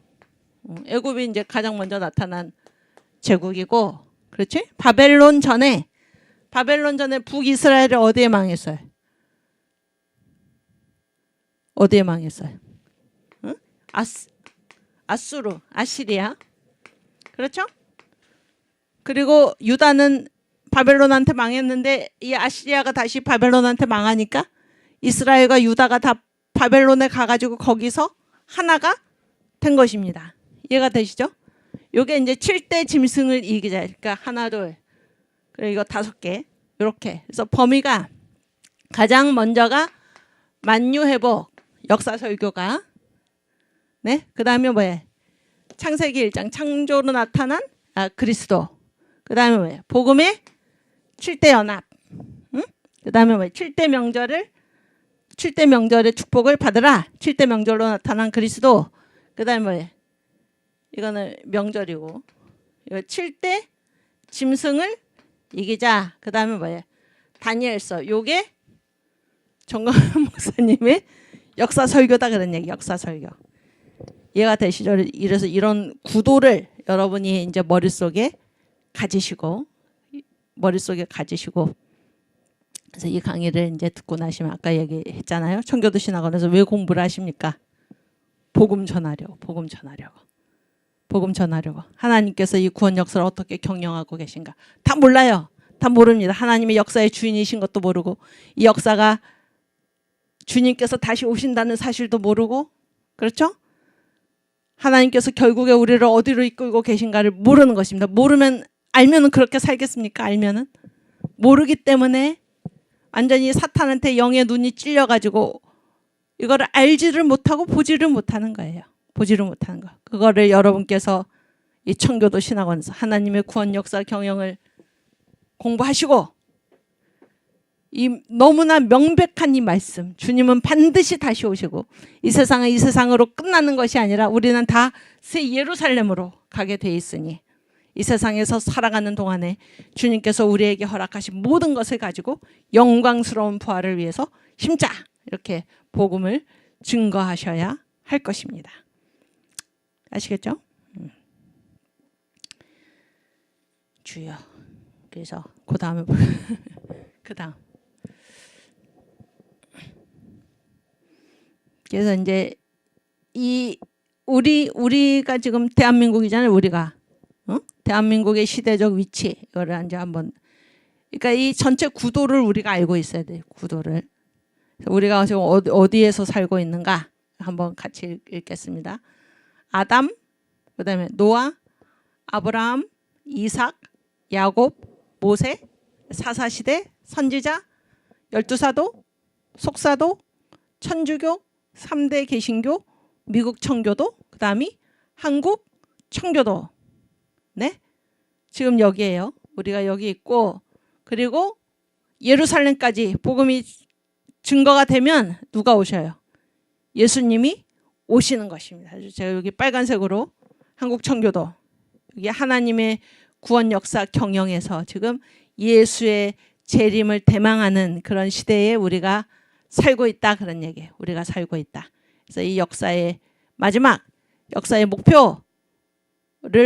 Speaker 1: 애굽이 이제 가장 먼저 나타난 제국이고, 그렇지? 바벨론 전에 북이스라엘이 어디에 망했어요? 어디에 망했어요? 응? 아수르, 아시리아. 그렇죠? 그리고 유다는 바벨론한테 망했는데 이 아시리아가 다시 바벨론한테 망하니까 이스라엘과 유다가 다 바벨론에 가가지고 거기서 하나가 된 것입니다. 이해가 되시죠? 요게 이제 7대 짐승을 이기자. 그러니까 하나, 둘, 그리고 이거 5개. 이렇게. 그래서 범위가 가장 먼저가 만유회복, 역사설교가. 네? 그 다음에 뭐예요? 창세기 1장, 창조로 나타난 그리스도. 그 다음에 뭐예요? 복음의 7대 연합. 응? 그 다음에 뭐예요? 7대 명절의 축복을 받으라. 7대 명절로 나타난 그리스도. 그 다음에 뭐예요? 이거는 명절이고. 이거 7대 짐승을 이기자. 그 다음에 뭐예요? 다니엘서. 요게 정광훈 목사님의 역사 설교다 그런 얘기. 역사 설교. 이해가 되시죠? 이래서 이런 구도를 여러분이 이제 머릿속에 가지시고 그래서 이 강의를 이제 듣고 나시면 아까 얘기했잖아요. 청교도 신학원에서 왜 공부를 하십니까? 복음 전하려고. 하나님께서 이 구원 역사를 어떻게 경영하고 계신가? 다 몰라요. 다 모릅니다. 하나님의 역사의 주인이신 것도 모르고 이 역사가 주님께서 다시 오신다는 사실도 모르고, 그렇죠? 하나님께서 결국에 우리를 어디로 이끌고 계신가를 모르는 것입니다. 알면은 그렇게 살겠습니까? 알면은 모르기 때문에 완전히 사탄한테 영의 눈이 찔려가지고 이거를 알지를 못하고 보지를 못하는 거예요. 그거를 여러분께서 이 청교도 신학원에서 하나님의 구원 역사 경영을 공부하시고 이 너무나 명백한 이 말씀, 주님은 반드시 다시 오시고 이 세상은 이 세상으로 끝나는 것이 아니라 우리는 다 새 예루살렘으로 가게 돼 있으니 이 세상에서 살아가는 동안에 주님께서 우리에게 허락하신 모든 것을 가지고 영광스러운 부활을 위해서 힘자 이렇게 복음을 증거하셔야 할 것입니다. 아시겠죠? 주여. 그래서 그 다음에 그 다음. 그래서 이제 이 우리가 지금 대한민국이잖아요. 우리가 대한민국의 시대적 위치 이거를 이제 한번 그러니까 이 전체 구도를 우리가 알고 있어야 돼요. 구도를. 우리가 지금 어디에서 살고 있는가 한번 같이 읽겠습니다. 아담, 그다음에 노아, 아브라함, 이삭, 야곱, 모세, 사사시대, 선지자, 12사도, 속사도, 천주교, 3대 개신교, 미국 청교도, 그 다음이 한국 청교도. 네? 지금 여기에요. 우리가 여기 있고, 그리고 예루살렘까지 복음이 증거가 되면 누가 오셔요? 예수님이 오시는 것입니다. 제가 여기 빨간색으로 한국 청교도, 여기 하나님의 구원 역사 경영에서 지금 예수의 재림을 대망하는 그런 시대에 우리가 살고 있다 그런 얘기예요. 우리가 살고 있다. 그래서 이 역사의 마지막, 역사의 목표를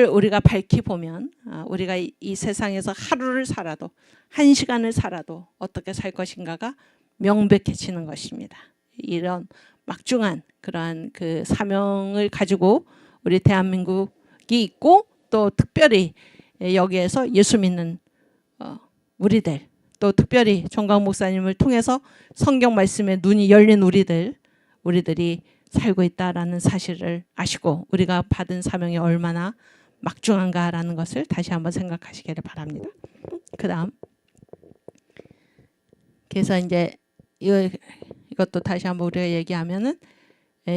Speaker 1: 우리가 밝히 보면 우리가 이 세상에서 하루를 살아도 1시간을 살아도 어떻게 살 것인가가 명백해지는 것입니다. 이런 막중한 그러한 그 사명을 가지고 우리 대한민국이 있고 또 특별히 여기에서 예수 믿는 우리들 또 특별히 정광 목사님을 통해서 성경 말씀에 눈이 열린 우리들이 살고 있다라는 사실을 아시고 우리가 받은 사명이 얼마나 막중한가라는 것을 다시 한번 생각하시기를 바랍니다. 그다음 그래서 이제 이것도 다시 한번 우리가 얘기하면은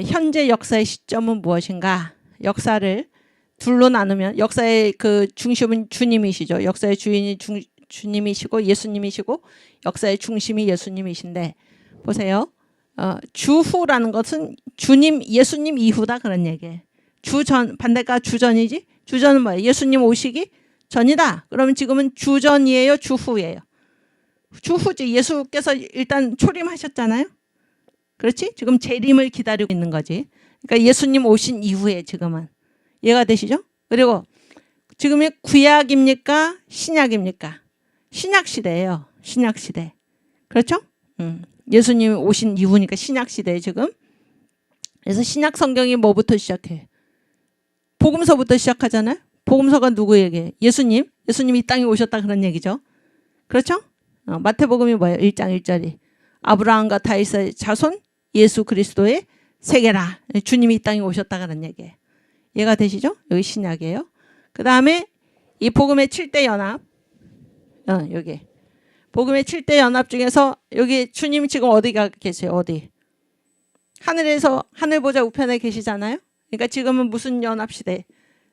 Speaker 1: 현재 역사의 시점은 무엇인가? 역사를 둘로 나누면 역사의 그 중심은 주님이시죠. 역사의 주인이 주님이시고 예수님이시고 역사의 중심이 예수님이신데 보세요. 주후라는 것은 주님, 예수님 이후다 그런 얘기예요. 주전, 반대가 주전이지? 주전은 뭐예요? 예수님 오시기 전이다. 그러면 지금은 주전이에요? 주후예요? 주후지. 예수께서 일단 초림하셨잖아요. 그렇지? 지금 재림을 기다리고 있는 거지. 그러니까 예수님 오신 이후에 지금은. 이해가 되시죠? 그리고 지금이 구약입니까? 신약입니까? 신약시대예요. 신약시대. 그렇죠? 예수님 오신 이후니까 신약시대에 지금. 그래서 신약 성경이 뭐부터 시작해? 복음서부터 시작하잖아요. 복음서가 누구에게? 예수님. 예수님이 이 땅에 오셨다 그런 얘기죠. 그렇죠? 마태복음이 뭐예요? 1장 1절이. 아브라함과 다윗의 자손 예수 그리스도의 세계라. 주님이 이 땅에 오셨다 그런 얘기예요. 이해가 되시죠? 여기 신약이에요. 그 다음에 이 복음의 7대 연합. 여기. 복음의 7대 연합 중에서 여기 주님 지금 어디가 계세요? 어디? 하늘에서 하늘 보좌 우편에 계시잖아요. 그러니까 지금은 무슨 연합시대?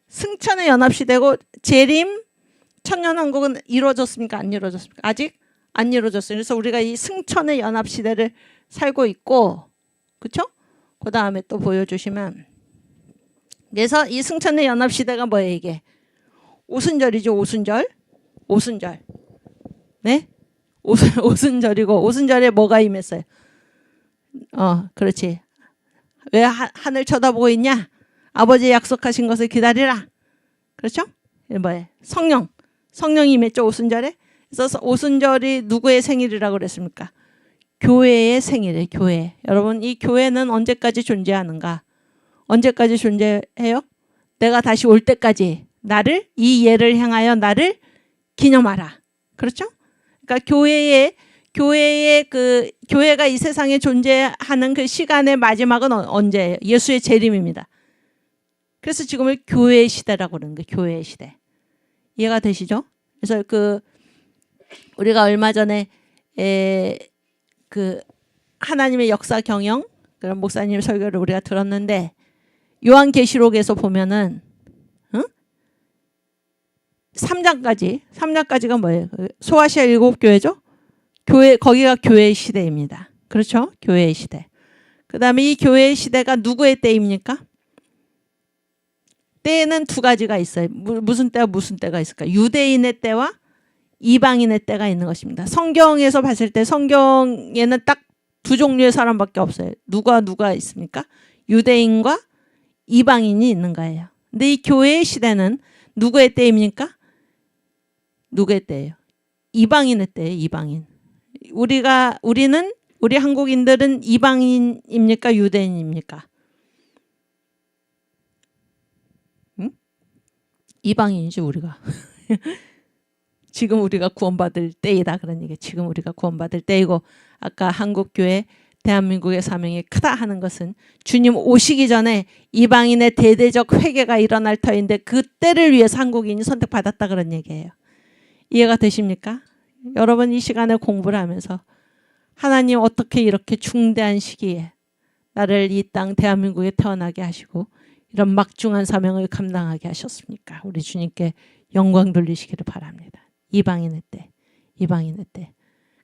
Speaker 1: 승천의 연합시대고 재림 천년왕국은 이루어졌습니까? 안 이루어졌습니까? 아직 안 이루어졌어요. 그래서 우리가 이 승천의 연합시대를 살고 있고 그렇죠? 그 다음에 또 보여주시면 그래서 이 승천의 연합시대가 뭐예요 이게? 오순절이죠. 오순절. 오순절. 네? 오순절이고 오순절에 뭐가 임했어요? 그렇지. 왜 하늘 쳐다보고 있냐? 아버지 약속하신 것을 기다리라. 그렇죠? 뭐예요? 성령. 성령이 임했죠. 오순절에. 그래서 오순절이 누구의 생일이라고 그랬습니까? 교회의 생일이에요. 교회. 여러분 이 교회는 언제까지 존재하는가? 언제까지 존재해요? 내가 다시 올 때까지 나를 이 예를 향하여 나를 기념하라. 그렇죠? 그러니까 교회가 이 세상에 존재하는 그 시간의 마지막은 언제예요? 예수의 재림입니다. 그래서 지금을 교회의 시대라고 그러는 거예요. 교회의 시대. 이해가 되시죠? 그래서 우리가 얼마 전에 하나님의 역사 경영 그런 목사님 설교를 우리가 들었는데 요한계시록에서 보면은 3장까지가 뭐예요? 소아시아 7교회죠? 거기가 교회의 시대입니다. 그렇죠? 교회의 시대. 그 다음에 이 교회의 시대가 누구의 때입니까? 때에는 두 가지가 있어요. 무슨 때와 무슨 때가 있을까? 유대인의 때와 이방인의 때가 있는 것입니다. 성경에서 봤을 때 성경에는 딱 두 종류의 사람밖에 없어요. 누가 있습니까? 유대인과 이방인이 있는 거예요. 근데 이 교회의 시대는 누구의 때입니까? 누구의 때예요? 이방인의 때예요. 이방인. 우리 한국인들은 이방인입니까? 유대인입니까? 응? 이방인이지 우리가. 지금 우리가 구원받을 때이다 그런 얘기. 지금 우리가 구원받을 때이고 아까 한국교회 대한민국의 사명이 크다 하는 것은 주님 오시기 전에 이방인의 대대적 회개가 일어날 터인데 그 때를 위해서 한국인이 선택받았다 그런 얘기예요. 이해가 되십니까? 여러분 이 시간에 공부를 하면서 하나님 어떻게 이렇게 중대한 시기에 나를 이 땅 대한민국에 태어나게 하시고 이런 막중한 사명을 감당하게 하셨습니까? 우리 주님께 영광 돌리시기를 바랍니다. 이방인의 때.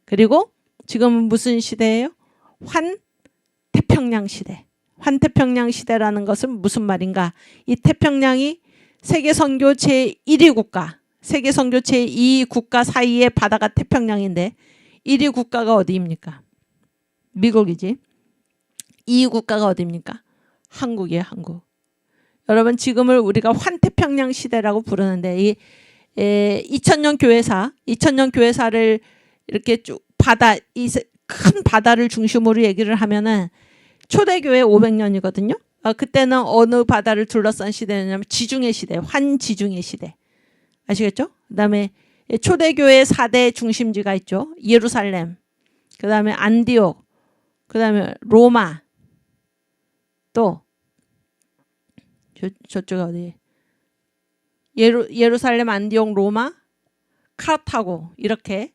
Speaker 1: 그리고 지금은 무슨 시대예요? 환태평양 시대. 환태평양 시대라는 것은 무슨 말인가? 이 태평양이 세계선교 제1위 국가, 세계선교 제2위 국가 사이의 바다가 태평양인데 1위 국가가 어디입니까? 미국이지. 2위 국가가 어디입니까? 한국이에요. 한국. 여러분 지금을 우리가 환태평양 시대라고 부르는데 이 2000년 교회사를 이렇게 쭉 큰 바다를 중심으로 얘기를 하면은 초대교회 500년이거든요. 그때는 어느 바다를 둘러싼 시대냐면 지중해 시대, 환지중해 시대. 아시겠죠? 그다음에 초대교회 4대 중심지가 있죠. 예루살렘, 그다음에 안디옥, 그다음에 로마, 또 저쪽에 어디? 예루살렘, 안디옥, 로마, 카르타고 이렇게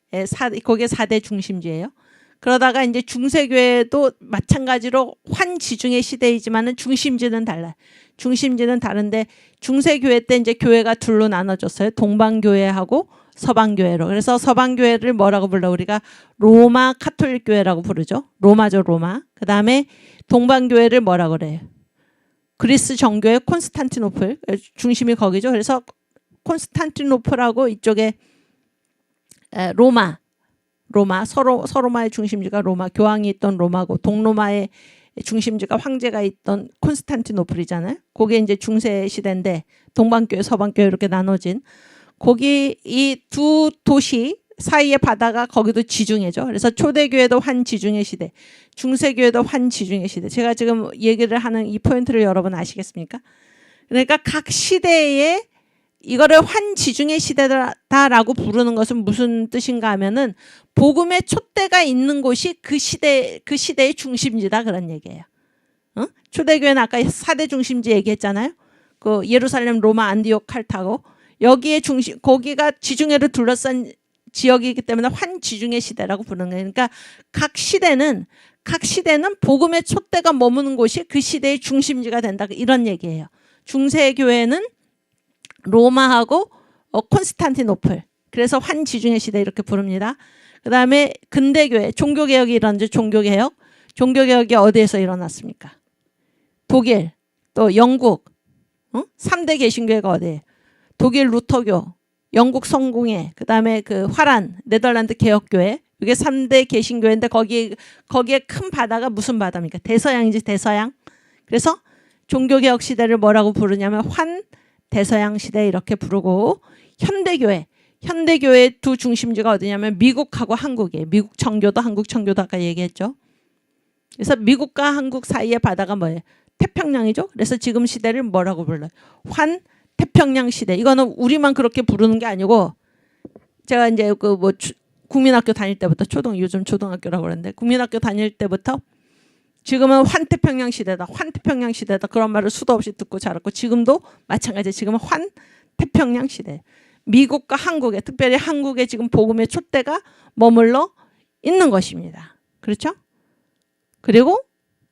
Speaker 1: 거기에 4대 중심지예요. 그러다가 이제 중세교회도 마찬가지로 환지중해 시대이지만은 중심지는 달라요. 중심지는 다른데 중세교회 때 이제 교회가 둘로 나눠졌어요. 동방교회하고 서방교회로. 그래서 서방교회를 뭐라고 불러? 우리가 로마 카톨릭 교회라고 부르죠. 로마죠, 로마. 그 다음에 동방교회를 뭐라고 그래요? 그리스 정교회 콘스탄티노플. 중심이 거기죠. 그래서 콘스탄티노플하고 이쪽에 로마 서로마의 중심지가 로마, 교황이 있던 로마고 동로마의 중심지가 황제가 있던 콘스탄티노플이잖아요. 그게 이제 중세 시대인데 동방교회, 서방교회 이렇게 나눠진 거기 이 두 도시 사이의 바다가 거기도 지중해죠. 그래서 초대교회도 환지중해 시대, 중세교회도 환지중해 시대. 제가 지금 얘기를 하는 이 포인트를 여러분 아시겠습니까? 그러니까 각 시대에 이거를 환지중해 시대다라고 부르는 것은 무슨 뜻인가 하면은 복음의 촛대가 있는 곳이 그 시대의 중심지다 그런 얘기예요. 초대교회는 아까 4대 중심지 얘기했잖아요. 그 예루살렘, 로마, 안디옥, 칼타고 여기에 중심 거기가 지중해를 둘러싼 지역이기 때문에 환지중해 시대라고 부르는 거예요. 그러니까 각 시대는 복음의 촛대가 머무는 곳이 그 시대의 중심지가 된다 이런 얘기예요. 중세교회는 로마하고 콘스탄티노플. 그래서 환지중해 시대 이렇게 부릅니다. 그 다음에 근대교회, 종교개혁이 일어나죠. 종교개혁. 종교개혁이 어디에서 일어났습니까? 독일, 또 영국, 3대 개신교회가 어디예요? 독일 루터교, 영국 성공회, 그 다음에 그 화란, 네덜란드 개혁교회. 이게 3대 개신교회인데 거기에 큰 바다가 무슨 바다입니까? 대서양이지, 대서양. 그래서 종교개혁 시대를 뭐라고 부르냐면 대서양 시대 이렇게 부르고 현대교회 두 중심지가 어디냐면 미국하고 한국이에요. 미국 청교도, 한국 청교도 아까 얘기했죠. 그래서 미국과 한국 사이의 바다가 뭐예요? 태평양이죠. 그래서 지금 시대를 뭐라고 불러요? 태평양 시대. 이거는 우리만 그렇게 부르는 게 아니고 제가 이제 그 뭐 국민학교 다닐 때부터 요즘 초등학교라고 그러는데 국민학교 다닐 때부터 지금은 환태평양 시대다. 환태평양 시대다. 그런 말을 수도 없이 듣고 자랐고 지금도 마찬가지예요. 지금은 환태평양 시대. 미국과 한국에 특별히 한국에 지금 복음의 촛대가 머물러 있는 것입니다. 그렇죠? 그리고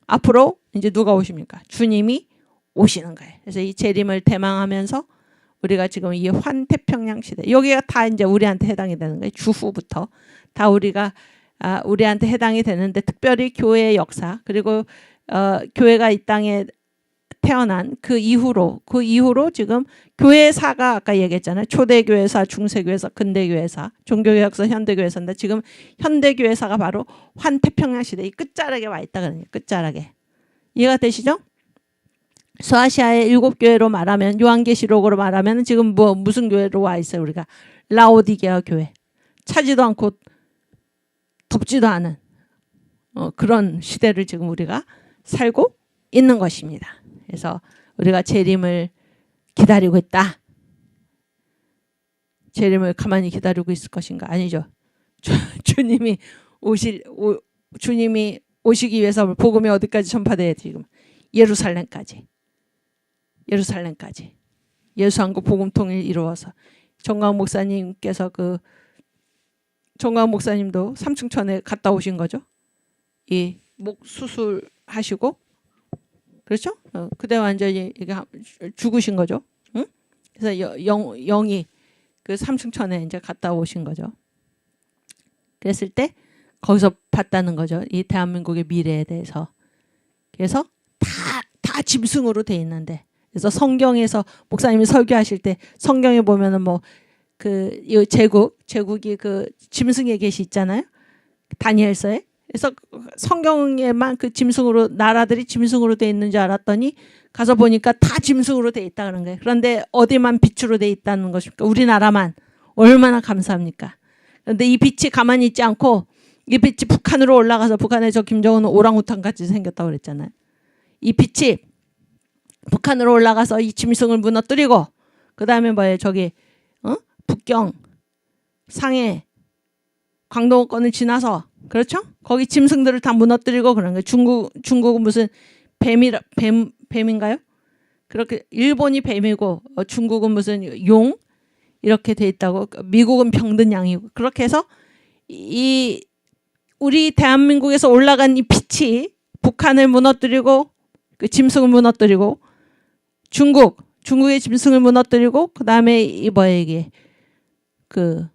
Speaker 1: 앞으로 이제 누가 오십니까? 주님이 오시는 거예요. 그래서 이 재림을 대망하면서 우리가 지금 이 환태평양 시대 여기가 다 이제 우리한테 해당이 되는 거예요. 주후부터 다 우리한테 해당이 되는데 특별히 교회의 역사 그리고 교회가 이 땅에 태어난 그 이후로 지금 교회사가 아까 얘기했잖아요. 초대교회사, 중세교회사, 근대교회사, 종교개혁사, 현대교회사인데 지금 현대교회사가 바로 환태평양 시대 이 끝자락에 와 있다 그러네요. 끝자락에. 이해가 되시죠? 소아시아의 7교회로 말하면 요한계시록으로 말하면 지금 무슨 교회로 와 있어요? 우리가 라오디게아 교회. 차지도 않고 덥지도 않은 그런 시대를 지금 우리가 살고 있는 것입니다. 그래서 우리가 재림을 기다리고 있다. 재림을 가만히 기다리고 있을 것인가? 아니죠. 주님이 오시기 위해서 복음이 어디까지 전파돼야 지금 예루살렘까지. 예수한국 복음 통일 이루어서 정광 목사님께서 정광 목사님도 삼층천에 갔다 오신 거죠. 이 목 수술하시고 그렇죠? 그때 완전히 죽으신 거죠. 응? 그래서 영이 그 삼층천에 이제 갔다 오신 거죠. 그랬을 때 거기서 봤다는 거죠. 이 대한민국의 미래에 대해서. 그래서 다 짐승으로 돼 있는데. 그래서 성경에서 목사님이 설교하실 때 성경에 보면은 제국이 그 짐승의 계시 있잖아요. 다니엘서에. 그래서 성경에만 그 짐승으로 나라들이 짐승으로 돼 있는 줄 알았더니 가서 보니까 다 짐승으로 돼 있다 그런 거예요. 그런데 어디만 빛으로 돼 있다는 것입니까? 우리나라만. 얼마나 감사합니까? 그런데 이 빛이 가만히 있지 않고 이 빛이 북한으로 올라가서 북한에 저 김정은은 오랑우탄 같이 생겼다고 그랬잖아요. 이 빛이 북한으로 올라가서 이 짐승을 무너뜨리고 그다음에 뭐예요? 저기 북경, 상해, 광동권을 지나서 그렇죠? 거기 짐승들을 다 무너뜨리고 그런 거예요. 중국은 무슨 뱀인가요? 그렇게 일본이 뱀이고 중국은 무슨 용 이렇게 돼 있다고 미국은 병든 양이고 그렇게 해서 우리 대한민국에서 올라간 이 빛이 북한을 무너뜨리고 그 짐승을 무너뜨리고 중국의 짐승을 무너뜨리고 그다음에 이게 그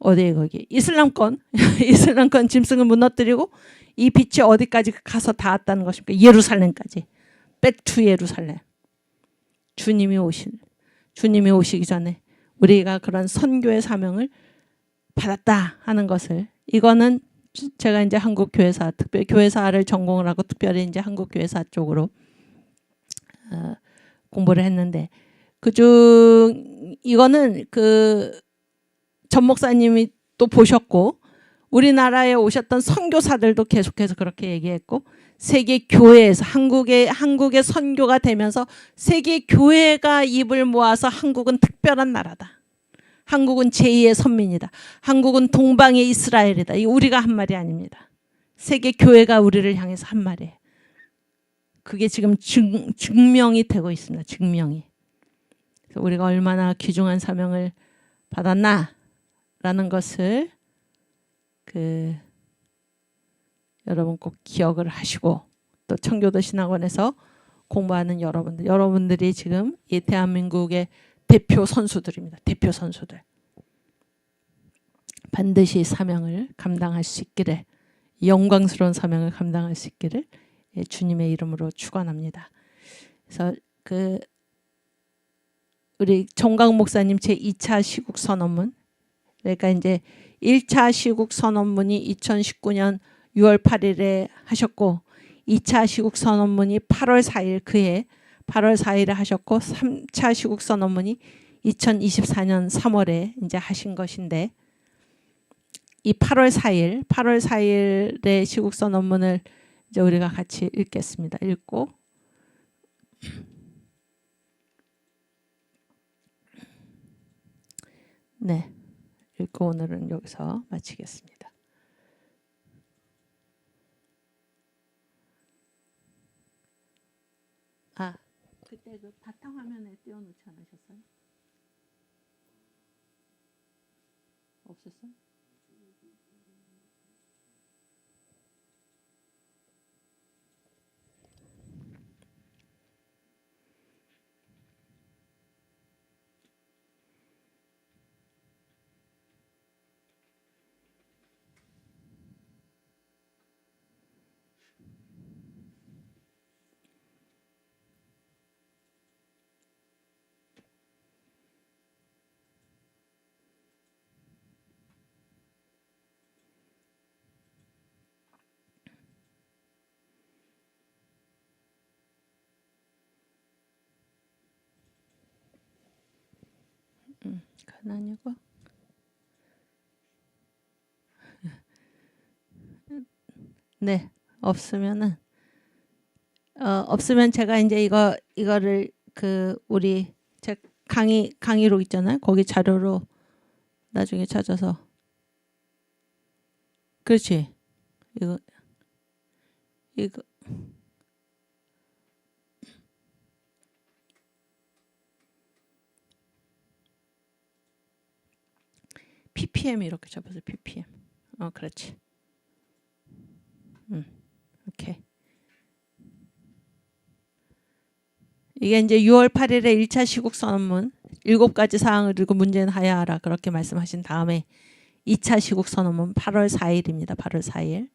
Speaker 1: 어디 거기 이슬람권 이슬람권 짐승을 무너뜨리고 이 빛이 어디까지 가서 닿았다는 것입니까? 예루살렘까지. 백투 예루살렘. 주님이 오시기 전에 우리가 그런 선교의 사명을 받았다 하는 것을, 이거는 제가 이제 한국 교회사, 특별히 교회사를 전공을 하고 특별히 이제 한국 교회사 쪽으로 공부를 했는데, 그중 이거는 그 전 목사님이 또 보셨고 우리나라에 오셨던 선교사들도 계속해서 그렇게 얘기했고, 세계 교회에서 한국의 선교가 되면서 세계 교회가 입을 모아서 한국은 특별한 나라다. 한국은 제2의 선민이다. 한국은 동방의 이스라엘이다. 이 우리가 한 말이 아닙니다. 세계 교회가 우리를 향해서 한 말이에요. 그게 지금 증명이 되고 있습니다. 증명이. 그래서 우리가 얼마나 귀중한 사명을 받았나라는 것을 여러분 꼭 기억을 하시고, 또 청교도 신학원에서 공부하는 여러분들이 지금 이 대한민국의 대표 선수들입니다. 대표 선수들. 반드시 사명을 감당할 수 있기를, 영광스러운 사명을 감당할 수 있기를 주님의 이름으로 축원합니다. 그래서 우리 정강 목사님 제 2차 시국 선언문, 그러니까 이제 1차 시국 선언문이 2019년 6월 8일에 하셨고 2차 시국 선언문이 8월 4일 그해 8월 4일에 하셨고 3차 시국 선언문이 2024년 3월에 이제 하신 것인데, 이 8월 4일의 시국 선언문을 이제 우리가 같이 읽겠습니다. 읽고 읽고 오늘은 여기서 마치겠습니다. 그때 그 바탕화면에 띄워놓지 않으셨어요? 없었어요? 그건 아니고. 네, 없으면 제가 이제 이거를 우리 제 강의록 있잖아요. 거기 자료로 나중에 찾아서. 그렇지. 이거 ppm 이렇게 잡아서 ppm. 그렇지. 오케이. 이게 이제 6월 8일에 1차 시국 선언문 7가지 사항을 들고 문제는 하야하라 그렇게 말씀하신 다음에 2차 시국 선언문 8월 4일입니다. 8월 4일.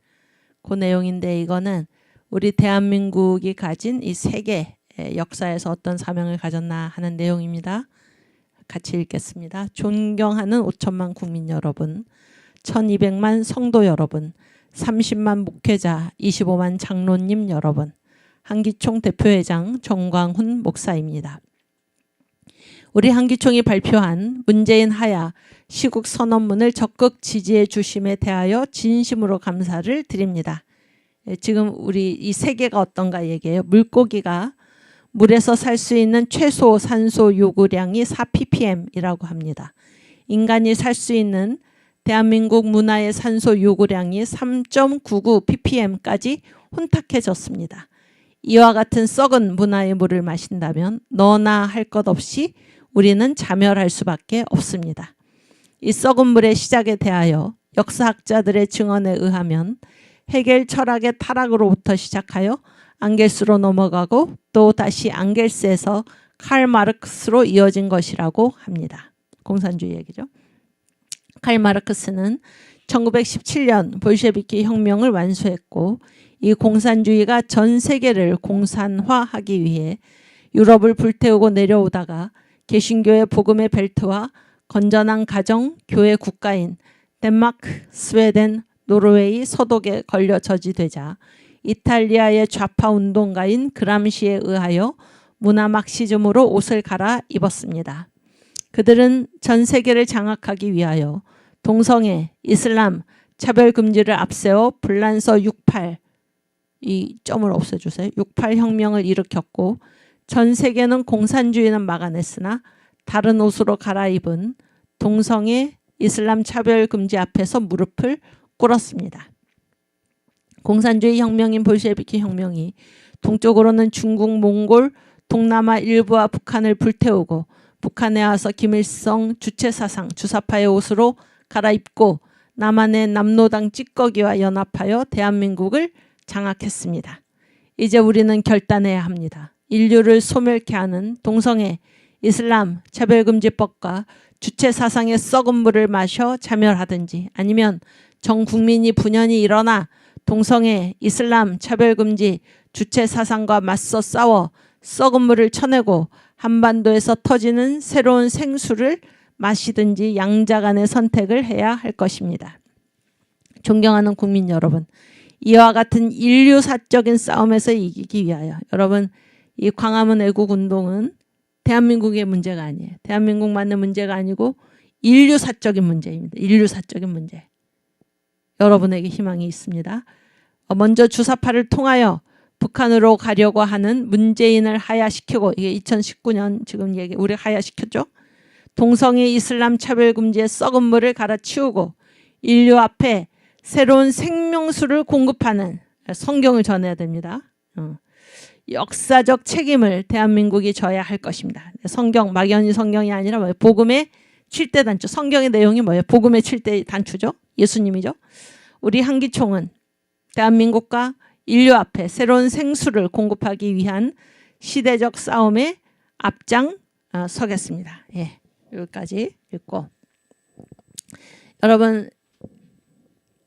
Speaker 1: 그 내용인데, 이거는 우리 대한민국이 가진 이 세계 역사에서 어떤 사명을 가졌나 하는 내용입니다. 같이 읽겠습니다. 존경하는 5천만 국민 여러분, 1200만 성도 여러분, 30만 목회자, 25만 장로님 여러분, 한기총 대표회장 정광훈 목사입니다. 우리 한기총이 발표한 문재인 하야 시국 선언문을 적극 지지해 주심에 대하여 진심으로 감사를 드립니다. 지금 우리 이 세계가 어떤가 얘기해요. 물고기가 물에서 살 수 있는 최소 산소 요구량이 4ppm이라고 합니다. 인간이 살 수 있는 대한민국 문화의 산소 요구량이 3.99 ppm까지 혼탁해졌습니다. 이와 같은 썩은 문화의 물을 마신다면 너나 할 것 없이 우리는 자멸할 수밖에 없습니다. 이 썩은 물의 시작에 대하여 역사학자들의 증언에 의하면 헤겔 철학의 타락으로부터 시작하여 앙겔스로 넘어가고 또 다시 앙겔스에서 칼 마르크스로 이어진 것이라고 합니다. 공산주의 얘기죠. 칼 마르크스는 1917년 볼셰비키 혁명을 완수했고 이 공산주의가 전 세계를 공산화하기 위해 유럽을 불태우고 내려오다가 개신교의 복음의 벨트와 건전한 가정, 교회 국가인 덴마크, 스웨덴, 노르웨이, 서독에 걸려 저지되자 이탈리아의 좌파 운동가인 그람시에 의하여 문화 막시즘으로 옷을 갈아입었습니다. 그들은 전 세계를 장악하기 위하여 동성애, 이슬람, 차별 금지를 앞세워 불란서 68, 이 점을 없애주세요. 68 혁명을 일으켰고 전 세계는 공산주의는 막아냈으나 다른 옷으로 갈아입은 동성애, 이슬람 차별 금지 앞에서 무릎을 꿇었습니다. 공산주의 혁명인 볼셰비키 혁명이 동쪽으로는 중국, 몽골, 동남아 일부와 북한을 불태우고 북한에 와서 김일성 주체사상 주사파의 옷으로 갈아입고 남한의 남노당 찌꺼기와 연합하여 대한민국을 장악했습니다. 이제 우리는 결단해야 합니다. 인류를 소멸케 하는 동성애, 이슬람, 차별금지법과 주체사상의 썩은 물을 마셔 자멸하든지 아니면 전 국민이 분연히 일어나 동성애, 이슬람, 차별금지, 주체사상과 맞서 싸워 썩은 물을 쳐내고 한반도에서 터지는 새로운 생수를 마시든지 양자 간의 선택을 해야 할 것입니다. 존경하는 국민 여러분, 이와 같은 인류사적인 싸움에서 이기기 위하여 여러분 이 광화문 애국운동은 대한민국의 문제가 아니에요. 대한민국만의 문제가 아니고 인류사적인 문제입니다. 인류사적인 문제. 여러분에게 희망이 있습니다. 먼저 주사파를 통하여 북한으로 가려고 하는 문재인을 하야시키고 이게 2019년 지금 얘기 우리 하야시켰죠. 동성애 이슬람 차별금지의 썩은 물을 갈아치우고 인류 앞에 새로운 생명수를 공급하는 성경을 전해야 됩니다. 역사적 책임을 대한민국이 져야 할 것입니다. 성경 막연히 성경이 아니라 뭐예요? 복음의 7대 단추. 성경의 내용이 뭐예요? 복음의 7대 단추죠. 예수님이죠. 우리 한기총은 대한민국과 인류 앞에 새로운 생수를 공급하기 위한 시대적 싸움에 앞장 서겠습니다. 예, 여기까지 읽고 여러분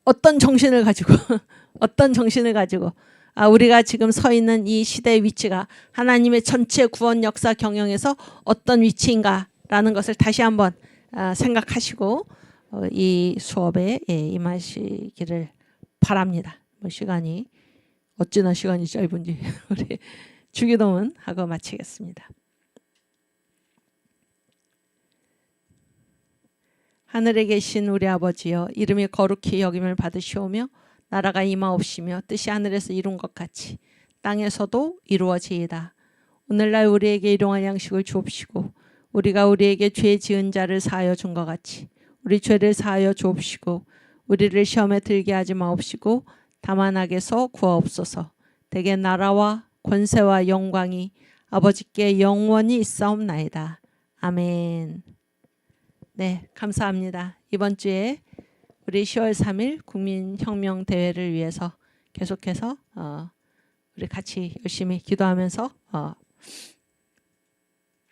Speaker 1: 어떤 정신을 가지고 우리가 지금 서 있는 이 시대의 위치가 하나님의 전체 구원 역사 경영에서 어떤 위치인가라는 것을 다시 한번 생각하시고 이 수업에 임하시기를 바랍니다. 시간이 어찌나 시간이 짧은지 우리 주기도문 하고 마치겠습니다. 하늘에 계신 우리 아버지여, 이름이 거룩히 여김을 받으시오며 나라가 임하옵시며 뜻이 하늘에서 이룬 것 같이 땅에서도 이루어지이다. 오늘날 우리에게 일용할 양식을 주옵시고 우리가 우리에게 죄 지은 자를 사하여 준 것 같이 우리 죄를 사하여 주옵시고 우리를 시험에 들게 하지 마옵시고 다만 악에서 구하옵소서. 대개 나라와 권세와 영광이 아버지께 영원히 있사옵나이다. 아멘. 네, 감사합니다. 이번 주에 우리 10월 3일 국민혁명대회를 위해서 계속해서 우리 같이 열심히 기도하면서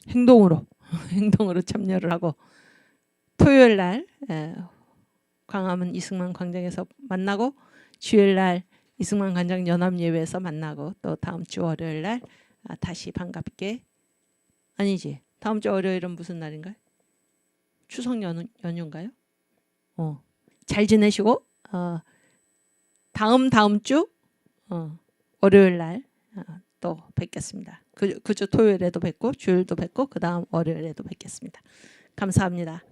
Speaker 1: 행동으로 참여를 하고 토요일 날 광화문 이승만 광장에서 만나고 주일 날 이승만 광장 연합예배에서 만나고 또 다음 주 월요일 날 다시 반갑게 아니지 다음 주 월요일은 무슨 날인가요? 추석 연휴인가요? 잘 지내시고 다음 주 월요일 날 또 뵙겠습니다. 그 주 토요일에도 뵙고 주일도 뵙고 그 다음 월요일에도 뵙겠습니다. 감사합니다.